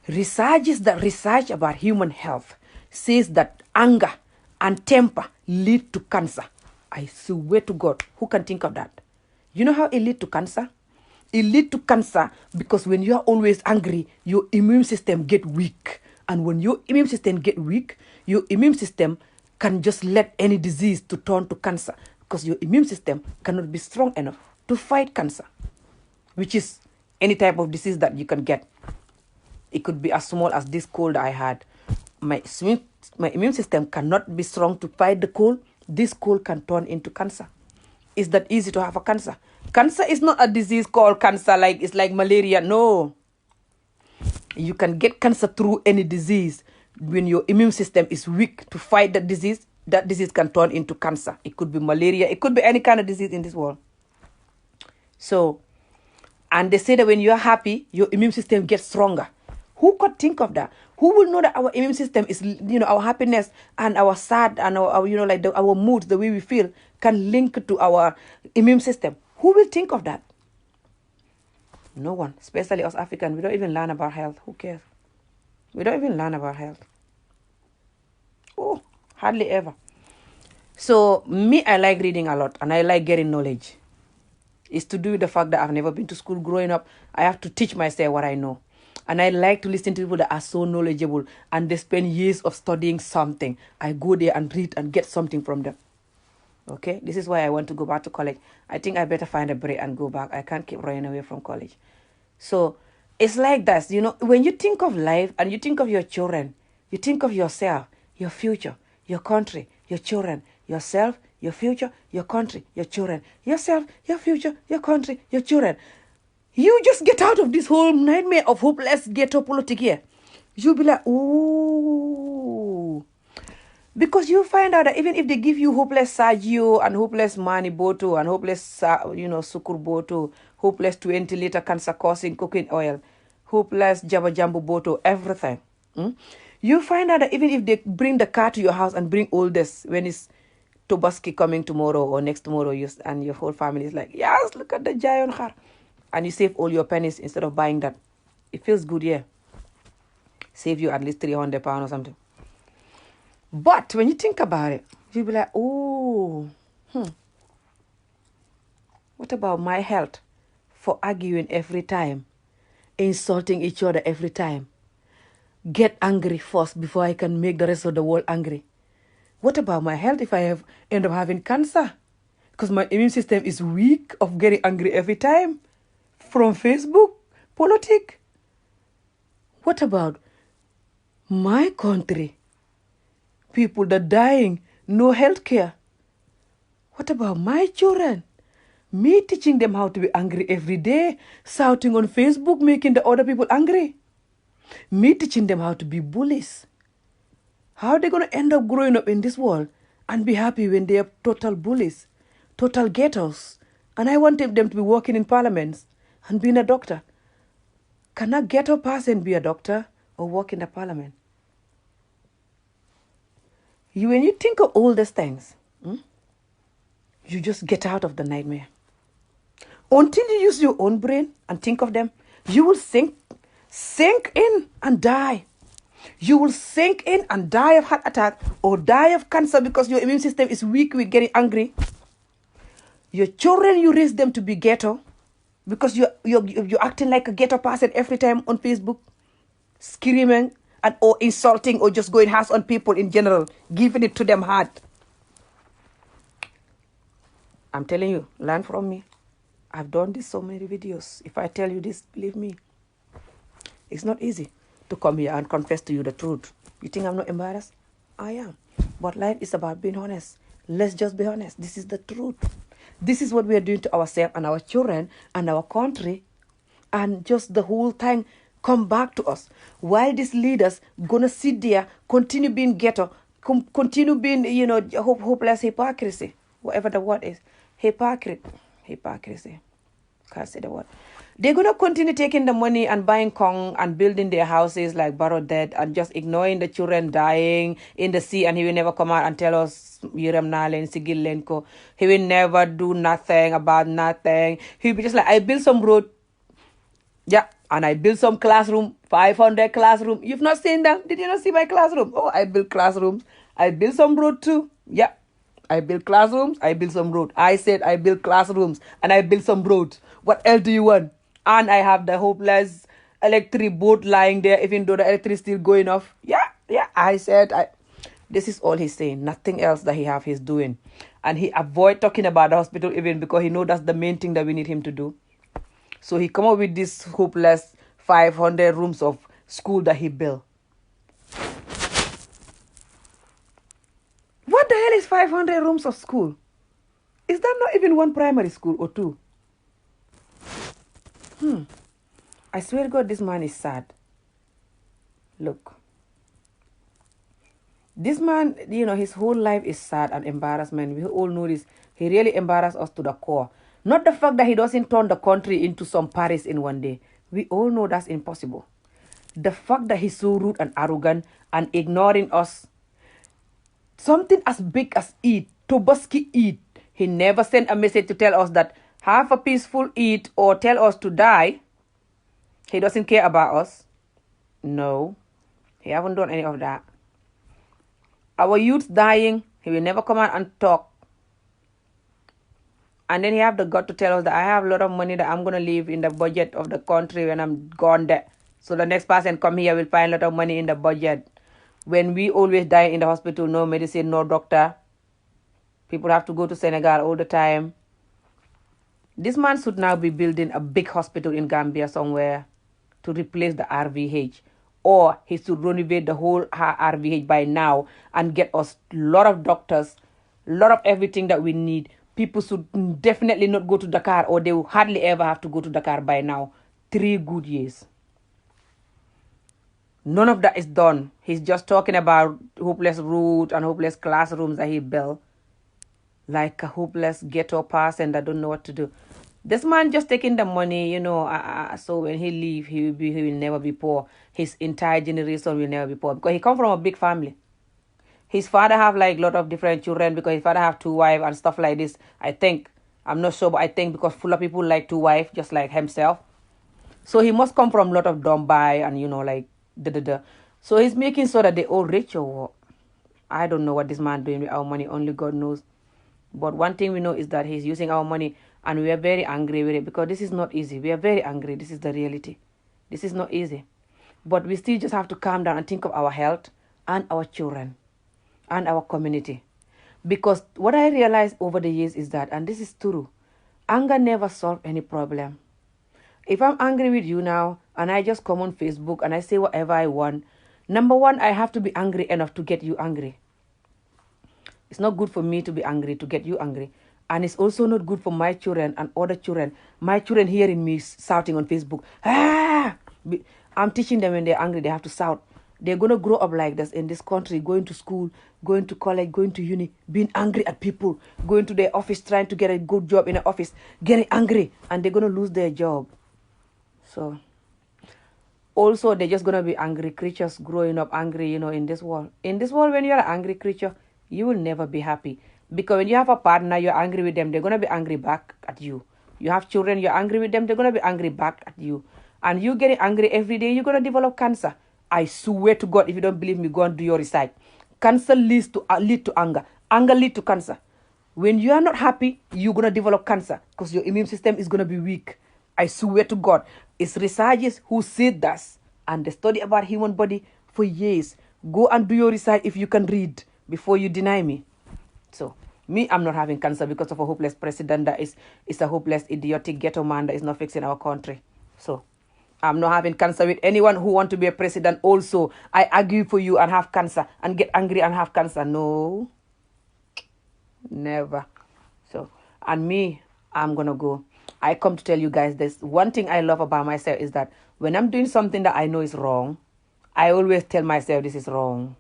Research about human health says that anger and temper lead to cancer. I swear to God, who can think of that? You know how it leads to cancer? It leads to cancer because when you are always angry, your immune system get weak. And when your immune system get weak, your immune system can just let any disease to turn to cancer. Because your immune system cannot be strong enough to fight cancer, which is any type of disease that you can get. It could be as small as this cold I had. My immune system cannot be strong to fight the cold. This cold can turn into cancer. It's that easy to have a cancer. Cancer is not a disease called cancer, like it's like malaria. No. You can get cancer through any disease. When your immune system is weak to fight that disease can turn into cancer. It could be malaria. It could be any kind of disease in this world. So, and they say that when you're happy, your immune system gets stronger. Who could think of that? Who will know that our immune system is, our happiness and our sad and our moods, the way we feel, can link to our immune system. Who will think of that? No one, especially us Africans. We don't even learn about health. Who cares? We don't even learn about health. Oh, hardly ever. So me, I like reading a lot and I like getting knowledge. It's to do with the fact that I've never been to school growing up. I have to teach myself what I know. And I like to listen to people that are so knowledgeable and they spend years of studying something. I go there and read and get something from them. Okay, this is why I want to go back to college. I think I better find a break and go back. I can't keep running away from college. So it's like that, when you think of life and you think of your children, you think of yourself, your future, your country, your children, yourself, your future, your country, your children, yourself, your future, your country, your children. You just get out of this whole nightmare of hopeless ghetto politics here. You'll be like, ooh. Because you find out that even if they give you hopeless Sergio and hopeless Mani Boto and hopeless, Sukur Boto, hopeless 20-liter cancer-causing cooking oil, hopeless Jabba Jambu Boto, everything. You find out that even if they bring the car to your house and bring all this, when it's Tobaski coming tomorrow or next tomorrow, and your whole family is like, yes, look at the giant car. And you save all your pennies instead of buying that. It feels good, yeah. Save you at least £300 or something. But when you think about it, you'll be like, oh, what about my health for arguing every time, insulting each other every time, get angry first before I can make the rest of the world angry? What about my health if I end up having cancer? Because my immune system is weak of getting angry every time from Facebook, politics. What about my country? People that are dying, no health care. What about my children? Me teaching them how to be angry every day, shouting on Facebook, making the other people angry. Me teaching them how to be bullies. How are they going to end up growing up in this world and be happy when they are total bullies, total ghettos? And I want them to be working in parliaments and being a doctor. Can a ghetto person be a doctor or work in the parliament? When you think of all these things, you just get out of the nightmare. Until you use your own brain and think of them, you will sink in and die. You will sink in and die of heart attack or die of cancer because your immune system is weak with getting angry. Your children, you raise them to be ghetto because you're acting like a ghetto person every time on Facebook, screaming or insulting or just going harsh on people in general, giving it to them hard. I'm telling you, learn from me. I've done this so many videos. If I tell you this, believe me, it's not easy to come here and confess to you the truth. You think I'm not embarrassed? I am. But life is about being honest. Let's just be honest. This is the truth. This is what we are doing to ourselves and our children and our country. And just the whole thing come back to us. While these leaders gonna sit there, continue being ghetto, continue being, hopeless hypocrisy. Whatever the word is. Hypocrisy. Can't say the word. They're going to continue taking the money and buying Kong and building their houses like Barrow dead and just ignoring the children dying in the sea, and he will never come out and tell us Yiram Nalen, Sigil Lenko. He will never do nothing about nothing. He'll be just like, I built some road. Yeah, and I built some classroom, 500 classroom. You've not seen them? Did you not see my classroom? Oh, I built classrooms. I built some road too. Yeah. I built classrooms, I built some road. I said I built classrooms and I built some roads. What else do you want? And I have the hopeless electric boat lying there, even though the electric is still going off. Yeah. I said, this is all he's saying. Nothing else that he's doing. And he avoid talking about the hospital even because he knows that's the main thing that we need him to do. So he come up with this hopeless 500 rooms of school that he built. What the hell is 500 rooms of school? Is that not even one primary school or two? I swear to God, this man is sad. Look. This man, his whole life is sad and embarrassment. We all know this. He really embarrassed us to the core. Not the fact that he doesn't turn the country into some Paris in one day. We all know that's impossible. The fact that he's so rude and arrogant and ignoring us. Something as big as Tobaski Eid, He never sent a message to tell us that have a peaceful eat or tell us to die. He doesn't care about us. No, he haven't done any of that. Our youth dying, he will never come out and talk. And then he have the gut to tell us that I have a lot of money that I'm going to leave in the budget of the country when I'm gone there. So the next person come here will find a lot of money in the budget. When we always die in the hospital, no medicine, no doctor. People have to go to Senegal all the time. This man should now be building a big hospital in Gambia somewhere to replace the RVH. Or he should renovate the whole RVH by now and get us a lot of doctors, a lot of everything that we need. People should definitely not go to Dakar, or they will hardly ever have to go to Dakar by now. 3 good years. None of that is done. He's just talking about hopeless route and hopeless classrooms that he built. Like a hopeless ghetto person that don't know what to do. This man just taking the money, so when he leave, he will never be poor. His entire generation will never be poor because he come from a big family. His father have like a lot of different children because his father have 2 wives and stuff like this. I think, I'm not sure, but I think because full of people like 2 wives, just like himself. So he must come from a lot of Dombai and like da. So he's making sure that they all rich or what? I don't know what this man doing with our money. Only God knows. But one thing we know is that he's using our money and we are very angry with it because this is not easy. We are very angry. This is the reality. This is not easy. But we still just have to calm down and think of our health and our children and our community. Because what I realized over the years is that, and this is true, anger never solves any problem. If I'm angry with you now and I just come on Facebook and I say whatever I want, number one, I have to be angry enough to get you angry. It's not good for me to be angry, to get you angry. And it's also not good for my children and other children. My children hearing me shouting on Facebook. I'm teaching them when they're angry, they have to shout. They're going to grow up like this in this country, going to school, going to college, going to uni, being angry at people, going to their office, trying to get a good job in the office, getting angry, and they're going to lose their job. So, also, they're just going to be angry creatures growing up angry, in this world. In this world, when you're an angry creature, you will never be happy. Because when you have a partner, you're angry with them, they're going to be angry back at you. You have children, you're angry with them, they're going to be angry back at you. And you getting angry every day, you're going to develop cancer. I swear to God, if you don't believe me, go and do your research. Cancer lead to anger. Anger leads to cancer. When you are not happy, you're going to develop cancer because your immune system is going to be weak. I swear to God. It's researchers who said that. And they study about human body for years. Go and do your research if you can read before you deny me. So, me, I'm not having cancer because of a hopeless president that is a hopeless, idiotic ghetto man that is not fixing our country. So, I'm not having cancer with anyone who want to be a president also. I argue for you and have cancer and get angry and have cancer. No. Never. So, and me, I'm going to go. I come to tell you guys this. One thing I love about myself is that when I'm doing something that I know is wrong, I always tell myself this is wrong.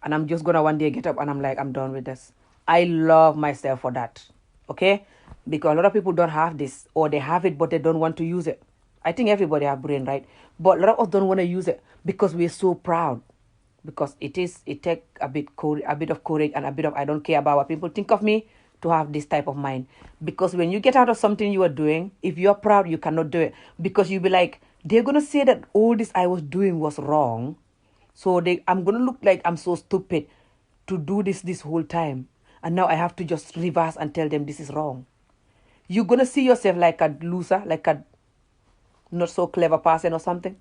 And I'm just going to one day get up and I'm like, I'm done with this. I love myself for that. Okay? Because a lot of people don't have this, or they have it but they don't want to use it. I think everybody have brain, right? But a lot of us don't want to use it because we're so proud. Because it takes a bit of courage and a bit of I don't care about what people think of me to have this type of mind. Because when you get out of something you are doing, if you're proud, you cannot do it. Because you'll be like, they're going to say that all this I was doing was wrong. So I'm going to look like I'm so stupid to do this whole time. And now I have to just reverse and tell them this is wrong. You're going to see yourself like a loser, like a not so clever person or something.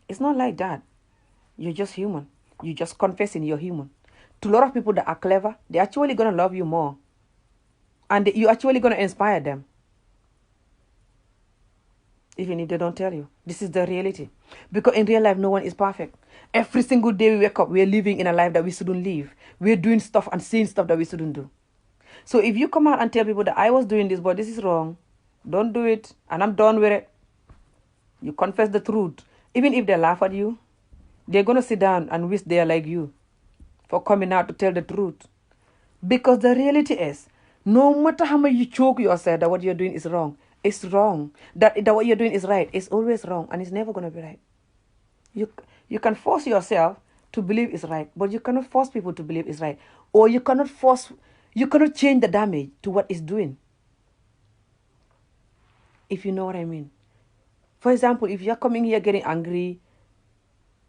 It's not like that. You're just human. You're just confessing you're human. To a lot of people that are clever, they're actually going to love you more. And you're actually going to inspire them. Even if they don't tell you. This is the reality. Because in real life, no one is perfect. Every single day we wake up, we're living in a life that we shouldn't live. We're doing stuff and saying stuff that we shouldn't do. So if you come out and tell people that I was doing this, but this is wrong, don't do it, and I'm done with it. You confess the truth. Even if they laugh at you, they're going to sit down and wish they are like you for coming out to tell the truth. Because the reality is, no matter how much you choke yourself that what you're doing is wrong, it's wrong. That what you're doing is right, it's always wrong, and it's never going to be right. You can force yourself to believe it's right, but you cannot force people to believe it's right. Or you cannot force You cannot change the damage to what it's doing. If you know what I mean. For example, if you're coming here getting angry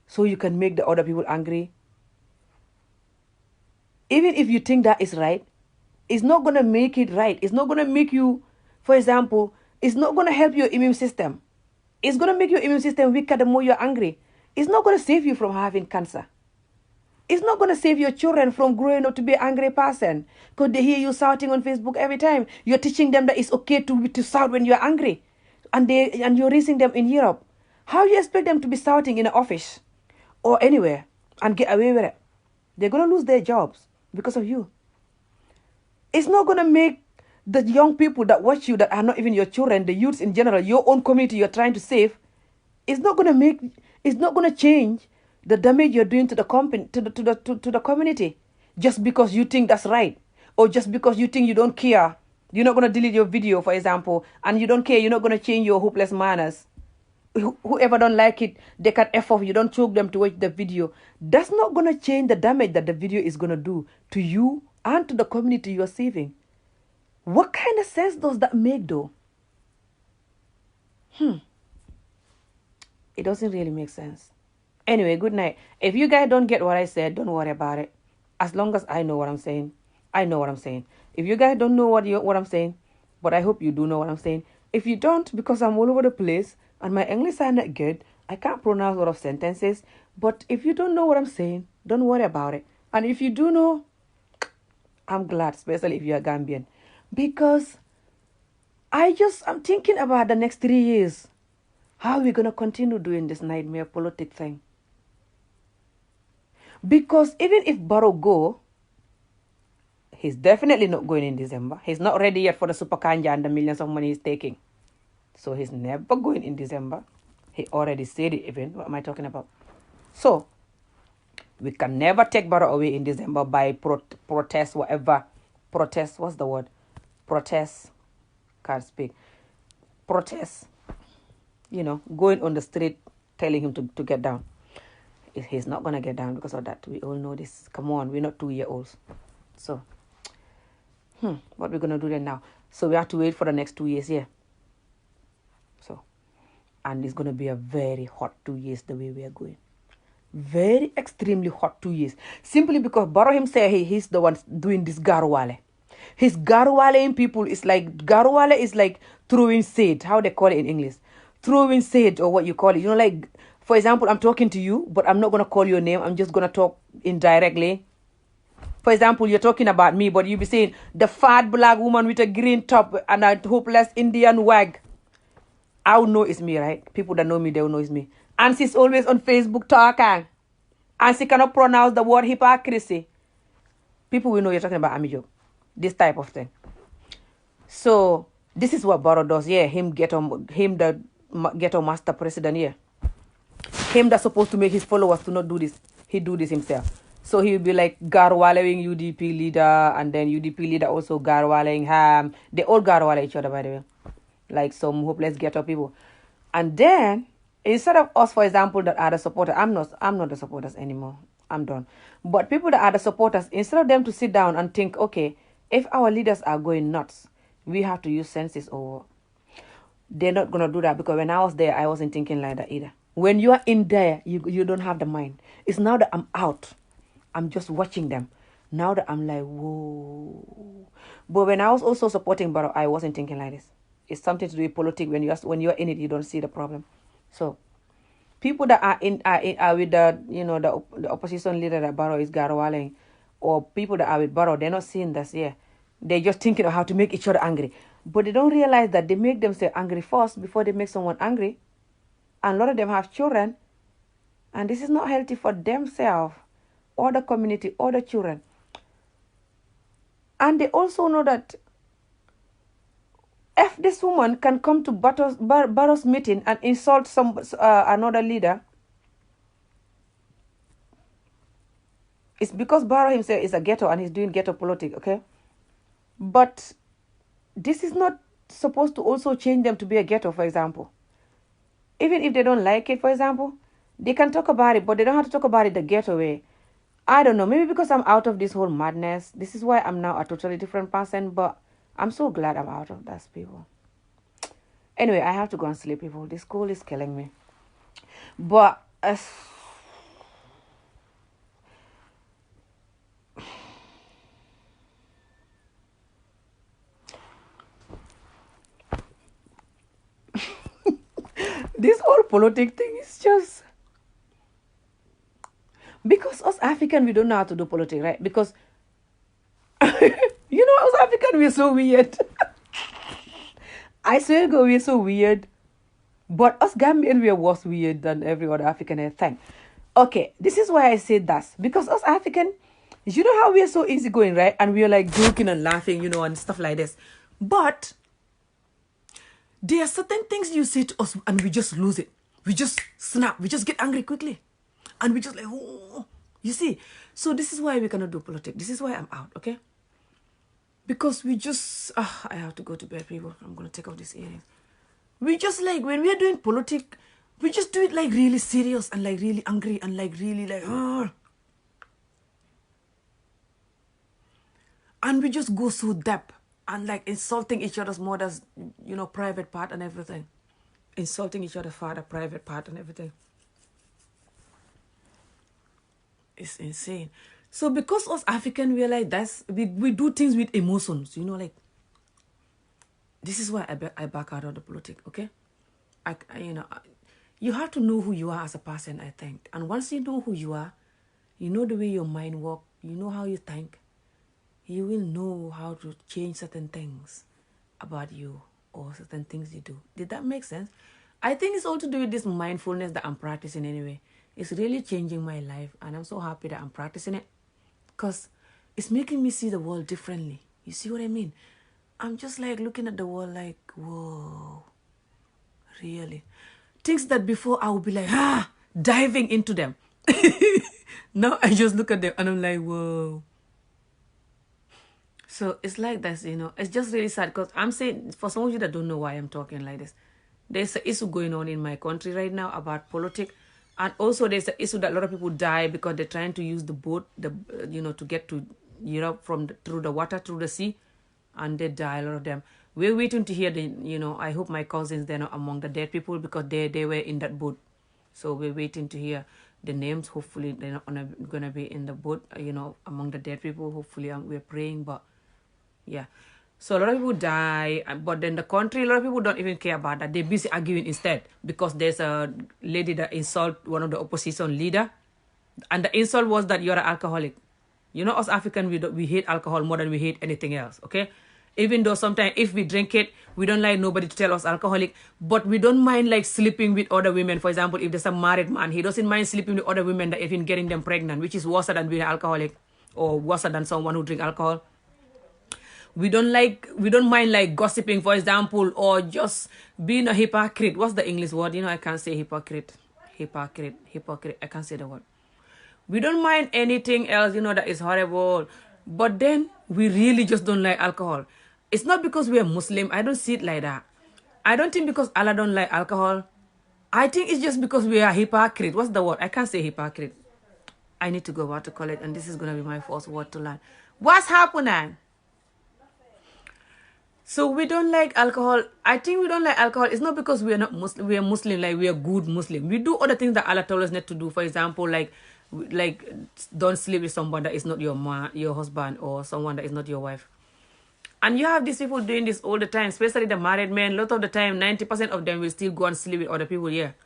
so you can make the other people angry, even if you think that is right, it's not going to make it right. It's not going to make you, for example, it's not going to help your immune system. It's going to make your immune system weaker the more you're angry. It's not going to save you from having cancer. It's not going to save your children from growing up to be an angry person because they hear you shouting on Facebook every time. You're teaching them that it's okay to shout when you're angry. And you're raising them in Europe. How do you expect them to be shouting in an office or anywhere and get away with it? They're going to lose their jobs because of you. It's not going to make the young people that watch you that are not even your children, the youths in general, your own community you're trying to save, it's not going to change the damage you're doing to the company, to the community, just because you think that's right, or just because you think you don't care. You're not going to delete your video, for example, and you don't care. You're not going to change your hopeless manners. Whoever don't like it, they can F off. You don't choke them to watch the video. That's not going to change the damage that the video is going to do to you and to the community you're saving. What kind of sense does that make, though? It doesn't really make sense. Anyway, good night. If you guys don't get what I said, don't worry about it. As long as I know what I'm saying, I know what I'm saying. If you guys don't know what I'm saying, but I hope you do know what I'm saying. If you don't, because I'm all over the place and my English are not good, I can't pronounce a lot of sentences. But if you don't know what I'm saying, don't worry about it. And if you do know, I'm glad, especially if you're Gambian. Because I'm thinking about the next 3 years. How are we going to continue doing this nightmare politic thing? Because even if Barrow go, he's definitely not going in December. He's not ready yet for the super kanja and the millions of money he's taking. So he's never going in December. He already said it even. What am I talking about? So we can never take Barrow away in December by protest, whatever. Protest, what's the word? Protest. Can't speak. Protest. Going on the street telling him to get down. He's not going to get down because of that. We all know this. Come on, we're not 2-year-olds. So, what we're going to do then now? So we have to wait for the next 2 years, yeah. So, and it's going to be a very hot 2 years the way we are going. Very extremely hot 2 years. Simply because Barrow himself, he's the one doing this garwale. His garwaleing people is like throwing shade. How they call it in English? Throwing shade, or what you call it. Like, for example, I'm talking to you, but I'm not going to call your name. I'm just going to talk indirectly. For example, you're talking about me, but you'll be saying, the fat black woman with a green top and a hopeless Indian wag. I'll know it's me, right? People that know me, they'll know it's me. And she's always on Facebook talking. And she cannot pronounce the word hypocrisy. People will know you're talking about Amijo. This type of thing. So, this is what Barrow does. Yeah, him the ghetto master president, yeah. Him that's supposed to make his followers to not do this. He do this himself. So he will be like garwalling UDP leader, and then UDP leader also garwalling him. They all garwale each other, by the way. Like some hopeless ghetto people. And then, instead of us, for example, that are the supporters, I'm not the supporters anymore. I'm done. But people that are the supporters, instead of them to sit down and think, okay, if our leaders are going nuts, we have to use senses, or they're not going to do that, because when I was there, I wasn't thinking like that either. When you are in there, you don't have the mind. It's now that I'm out. I'm just watching them. Now that I'm like, whoa. But when I was also supporting Barrow, I wasn't thinking like this. It's something to do with politics. When you're in it, you don't see the problem. So people that are with the opposition leader that Barrow is garwaling, or people that are with Barrow, they're not seeing this. Yeah, they're just thinking of how to make each other angry, but they don't realize that they make themselves angry first before they make someone angry. And a lot of them have children, and this is not healthy for themselves, or the community, or the children. And they also know that if this woman can come to Barrow's meeting and insult another leader, it's because Barrow himself is a ghetto and he's doing ghetto politics, okay? But this is not supposed to also change them to be a ghetto, for example. Even if they don't like it, for example, they can talk about it, but they don't have to talk about it the ghetto way. I don't know, maybe because I'm out of this whole madness. This is why I'm now a totally different person, but I'm so glad I'm out of that, people. Anyway, I have to go and sleep, people. This cold is killing me. But this whole politic thing is just because us African, we don't know how to do politics, right? Because you know, us African, we're so weird. I swear to God, we're so weird. But us Gambian, we are worse weird than every other African, I think. Okay, this is why I say that. Because us African, you know how we are so easygoing, right? And we are like joking and laughing, you know, and stuff like this. But there are certain things you say to us and we just lose it. We just snap. We just get angry quickly. And we just like, oh, you see. So this is why we cannot do politics. This is why I'm out, okay? Because we just, I have to go to bed, people. I'm going to take off these earrings. We just like, when we are doing politics, we just do it like really serious and like really angry and like really like, and we just go so deep and like insulting each other's mother's, you know, private part and everything. Insulting each other's father, private part and everything. It's insane. So because us African, we're like that, we do things with emotions, you know, like, this is why I back out of the politics, okay? You have to know who you are as a person, I think. And once you know who you are, you know the way your mind works, you know how you think, you will know how to change certain things about you or certain things you do. Did that make sense? I think it's all to do with this mindfulness that I'm practicing anyway. It's really changing my life, and I'm so happy that I'm practicing it because it's making me see the world differently. You see what I mean? I'm just like looking at the world like, whoa, really? Things that before I would be like, diving into them. Now I just look at them and I'm like, whoa. So it's like this, you know. It's just really sad because I'm saying, for some of you that don't know why I'm talking like this, there's an issue going on in my country right now about politics. And also there's an issue that a lot of people die because they're trying to use the boat, to get to Europe through the water, through the sea. And they die, a lot of them. We're waiting to hear I hope my cousins, they're not among the dead people because they were in that boat. So we're waiting to hear the names. Hopefully they're not gonna be in the boat, among the dead people. Hopefully we're praying, but yeah. So a lot of people die, but then the country, a lot of people don't even care about that. They're busy arguing instead because there's a lady that insult one of the opposition leader, and the insult was that you're an alcoholic. You know, us African, we hate alcohol more than we hate anything else, okay? Even though sometimes if we drink it, we don't like nobody to tell us alcoholic, but we don't mind like sleeping with other women. For example, if there's a married man, he doesn't mind sleeping with other women that even getting them pregnant, which is worse than being an alcoholic or worse than someone who drink alcohol. We don't mind like gossiping, for example, or just being a hypocrite. What's the English word? I can't say hypocrite. Hypocrite. I can't say the word. We don't mind anything else, that is horrible. But then we really just don't like alcohol. It's not because we are Muslim. I don't see it like that. I don't think because Allah don't like alcohol. I think it's just because we are hypocrite. What's the word? I can't say hypocrite. I need to go back to college, and this is going to be my first word to learn. What's happening? So we don't like alcohol. I think we don't like alcohol. It's not because we are not Muslim. We are Muslim, like we are good Muslim. We do other things that Allah told us not to do. For example, like don't sleep with someone that is not your your husband, or someone that is not your wife. And you have these people doing this all the time, especially the married men. A lot of the time, 90% of them will still go and sleep with other people here.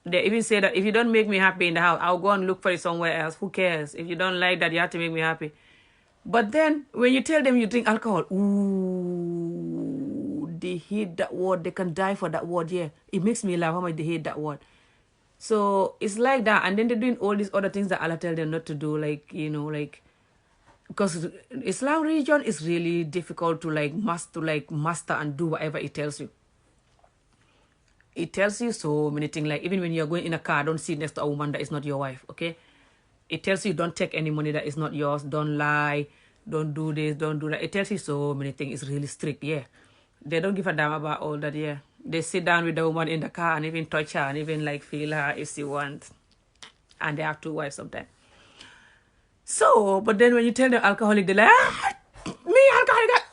They even say that if you don't make me happy in the house, I'll go and look for it somewhere else. Who cares? If you don't like that, you have to make me happy. But then when you tell them you drink alcohol, ooh, they hate that word. They can die for that word. Yeah, it makes me laugh how much they hate that word. So it's like that. And then they're doing all these other things that Allah tell them not to do, because Islam religion is really difficult to master and do whatever it tells you. It tells you so many things. Like even when you're going in a car, don't sit next to a woman that is not your wife. Okay. It tells you don't take any money that is not yours. Don't lie. Don't do this. Don't do that. It tells you so many things. It's really strict. Yeah. They don't give a damn about all that. Yeah. They sit down with the woman in the car and even touch her and even feel her if she wants. And they have two wives sometimes. So, but then when you tell them alcoholic, they're like, ah, me alcoholic.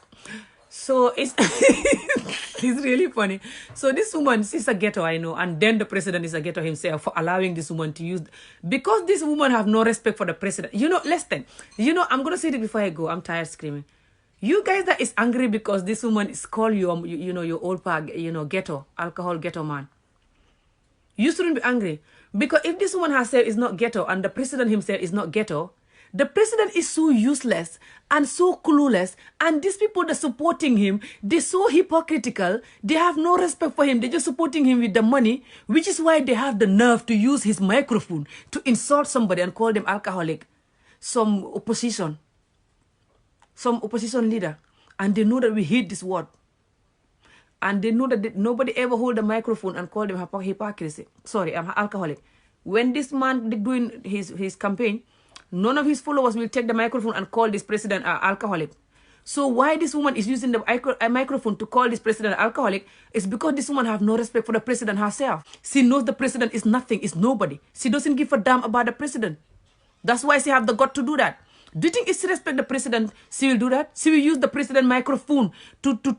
So it's it's really funny. So this woman, she's a ghetto, I know, and then the president is a ghetto himself for allowing this woman to use, because this woman have no respect for the president. You know, listen, you know, I'm gonna say it before I go. I'm tired screaming. You guys that is angry because this woman is called you know, your old pa, you know, ghetto, alcohol ghetto man. You shouldn't be angry, because if this woman herself is not ghetto and the president himself is not ghetto, the president is so useless and so clueless, and these people that are supporting him, they're so hypocritical, they have no respect for him, they're just supporting him with the money, which is why they have the nerve to use his microphone to insult somebody and call them alcoholic, some opposition leader, and they know that we hate this word. And they know that nobody ever hold a microphone and call them hypocrisy. Sorry, I'm alcoholic. When this man doing his campaign, none of his followers will take the microphone and call this president alcoholic. So why this woman is using the microphone to call this president alcoholic is because this woman have no respect for the president herself. She knows the president is nothing, is nobody. She doesn't give a damn about the president. That's why she have the gut to do that. Do you think if she respect the president, she will do that? She will use the president microphone to call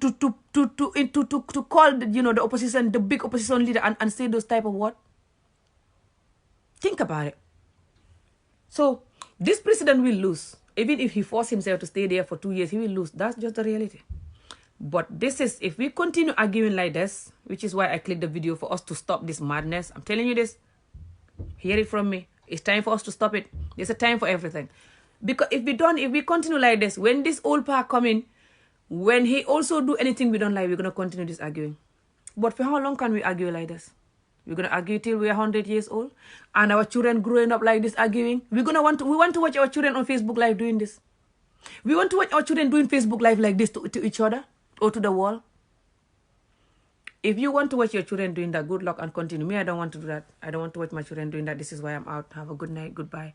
the, you know, the opposition, the big opposition leader, and say those type of what? Think about it. So this president will lose. Even if he force himself to stay there for 2 years, he will lose. That's just the reality. But this is, if we continue arguing like this, which is why I clicked the video, for us to stop this madness. I'm telling you this. Hear it from me. It's time for us to stop it. There's a time for everything. Because if we continue like this, when this old pa come in, when he also do anything we don't like, we're going to continue this arguing. But for how long can we argue like this? We're going to argue till we're 100 years old, and our children growing up like this arguing. We want to watch our children on Facebook Live doing this. We want to watch our children doing Facebook Live like this to each other or to the wall. If you want to watch your children doing that, good luck and continue. Me, I don't want to do that. I don't want to watch my children doing that. This is why I'm out. Have a good night. Goodbye.